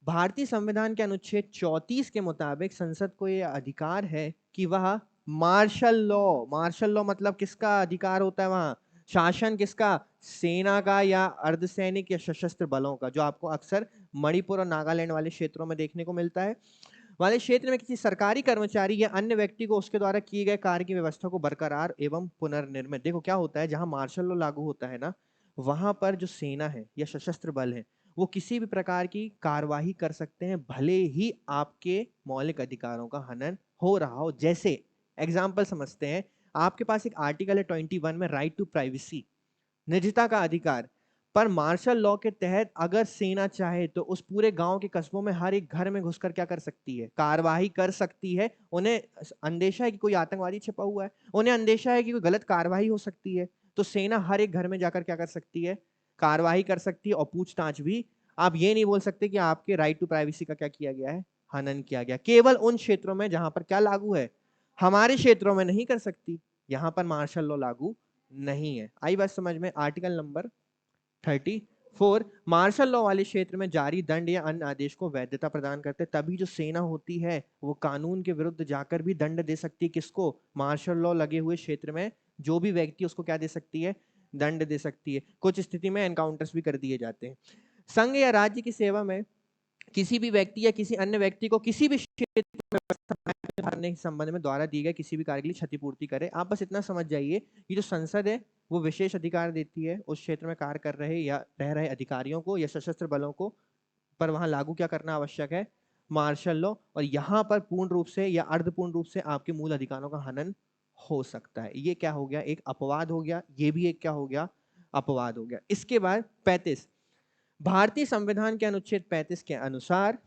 भारतीय संविधान के अनुच्छेद 34 के मुताबिक संसद को यह अधिकार है कि वह मार्शल लॉ मतलब किसका अधिकार होता है वहां? शासन किसका? सेना का या अर्धसैनिक या सशस्त्र बलों का, जो आपको अक्सर मणिपुर और नागालैंड वाले क्षेत्रों में देखने को मिलता है। वाले क्षेत्र में किसी सरकारी कर्मचारी या अन्य व्यक्ति को उसके द्वारा किए गए कार्य की व्यवस्था को बरकरार एवं पुनर्निर्मित। देखो क्या होता है, जहां मार्शल लॉ लागू होता है ना, वहां पर जो सेना है या सशस्त्र बल है वो किसी भी प्रकार की कार्यवाही कर सकते हैं, भले ही आपके मौलिक अधिकारों का हनन हो रहा हो। जैसे एग्जाम्पल समझते हैं, आपके पास एक आर्टिकल है 21 में, राइट टू प्राइवेसी, निजता का अधिकार। पर मार्शल लॉ के तहत अगर सेना चाहे तो उस पूरे गांव के कस्बों में हर एक घर में घुसकर क्या कर सकती है? कार्यवाही कर सकती है। उन्हें अंदेशा है कि कोई आतंकवादी छिपा हुआ है, उन्हें अंदेशा है कि कोई गलत कार्यवाही हो सकती है, तो सेना हर एक घर में जाकर क्या कर सकती है? कार्यवाही कर सकती है और पूछताछ भी। आप ये नहीं बोल सकते कि आपके राइट टू प्राइवेसी का क्या किया गया है? हनन किया गया। केवल उन क्षेत्रों में जहां पर क्या लागू है, हमारे क्षेत्रों में नहीं कर सकती, यहां पर मार्शल लॉ लागू नहीं है। आई बात समझ में? आर्टिकल नंबर 34, मार्शल लॉ वाले क्षेत्र में जारी दंड या अन्य आदेश को वैधता प्रदान करते, तभी जो सेना होती है वो कानून के विरुद्ध जाकर भी दंड दे सकती है। किसको? मार्शल लॉ लगे हुए क्षेत्र में जो भी व्यक्ति, उसको क्या दे सकती है? दंड दे सकती है। कुछ स्थिति में एनकाउंटर्स भी कर दिए जाते हैं। संघ या राज्य की सेवा में किसी भी व्यक्ति या किसी अन्य व्यक्ति को किसी भी क्षेत्र में भरने के संबंध में द्वारा दिए गए किसी भी कार्य के लिए क्षतिपूर्ति करे। आप बस इतना समझ जाइए, ये जो संसद है वो विशेष अधिकार देती है उस क्षेत्र में कार्य कर रहे या रह रहे अधिकारियों को या सशस्त्र बलों को, पर वहां लागू क्या करना आवश्यक है? Martial law. और यहां पर पूर्ण रूप से या अर्धपूर्ण रूप से आपके मूल अधिकारों का हनन हो सकता है। ये क्या हो गया? एक अपवाद हो गया। ये भी एक क्या हो गया? अपवाद हो गया। इसके बाद 35, भारतीय संविधान के अनुच्छेद 35 के अनुसार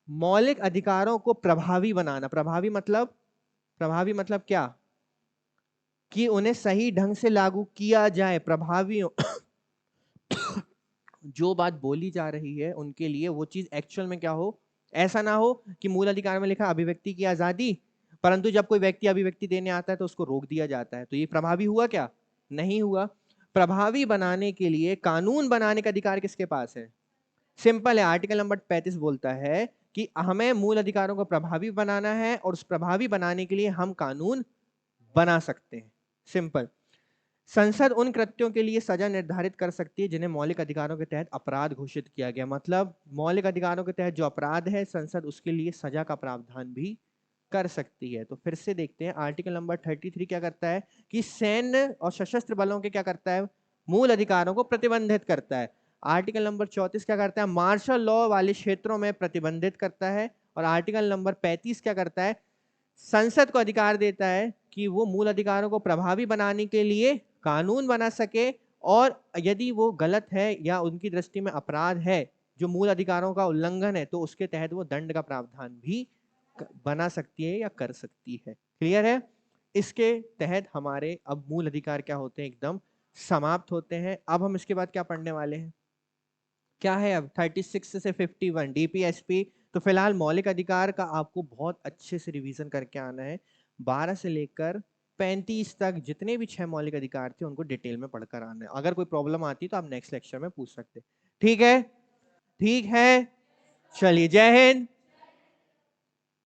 मौलिक अधिकारों को प्रभावी बनाना। प्रभावी मतलब क्या? कि उन्हें सही ढंग से लागू किया जाए। प्रभावी जो बात बोली जा रही है उनके लिए वो चीज एक्चुअल में क्या हो? ऐसा ना हो कि मूल अधिकार में लिखा अभिव्यक्ति की आजादी, परंतु जब कोई व्यक्ति अभिव्यक्ति देने आता है तो उसको रोक दिया जाता है। तो ये प्रभावी हुआ क्या? नहीं हुआ। प्रभावी बनाने के लिए कानून बनाने का अधिकार किसके पास है? सिंपल है, आर्टिकल नंबर 35 बोलता है कि हमें मूल अधिकारों को प्रभावी बनाना है और उस प्रभावी बनाने के लिए हम कानून बना सकते हैं। सिंपल। संसद उन कृत्यों के लिए सजा निर्धारित कर सकती है जिन्हें मौलिक अधिकारों के तहत अपराध घोषित किया गया। मतलब मौलिक अधिकारों के तहत जो अपराध है, संसद उसके लिए सजा का प्रावधान भी कर सकती है। तो फिर से देखते हैं, आर्टिकल नंबर 33 क्या करता है कि सैन्य और सशस्त्र बलों के क्या करता है? मूल अधिकारों को प्रतिबंधित करता है। आर्टिकल नंबर 34 क्या करता है? मार्शल लॉ वाले क्षेत्रों में प्रतिबंधित करता है। और आर्टिकल नंबर 35 क्या करता है? संसद को अधिकार देता है कि वो मूल अधिकारों को प्रभावी बनाने के लिए कानून बना सके, और यदि वो गलत है या उनकी दृष्टि में अपराध है, जो मूल अधिकारों का उल्लंघन है, तो उसके तहत वो दंड का प्रावधान भी बना सकती है या कर सकती है। क्लियर है? इसके तहत हमारे अब मूल अधिकार क्या होते हैं? एकदम समाप्त होते हैं। अब हम इसके बाद क्या पढ़ने वाले हैं? क्या है अब? 36 से 51 डीपीएसपी। तो फिलहाल मौलिक अधिकार का आपको बहुत अच्छे से रिवीजन करके आना है। 12 से लेकर 35 तक जितने भी 6 मौलिक अधिकार थे उनको डिटेल में पढ़कर आना है। अगर कोई प्रॉब्लम आती तो आप नेक्स्ट लेक्चर में पूछ सकते। ठीक है? ठीक है, चलिए, जय हिंद।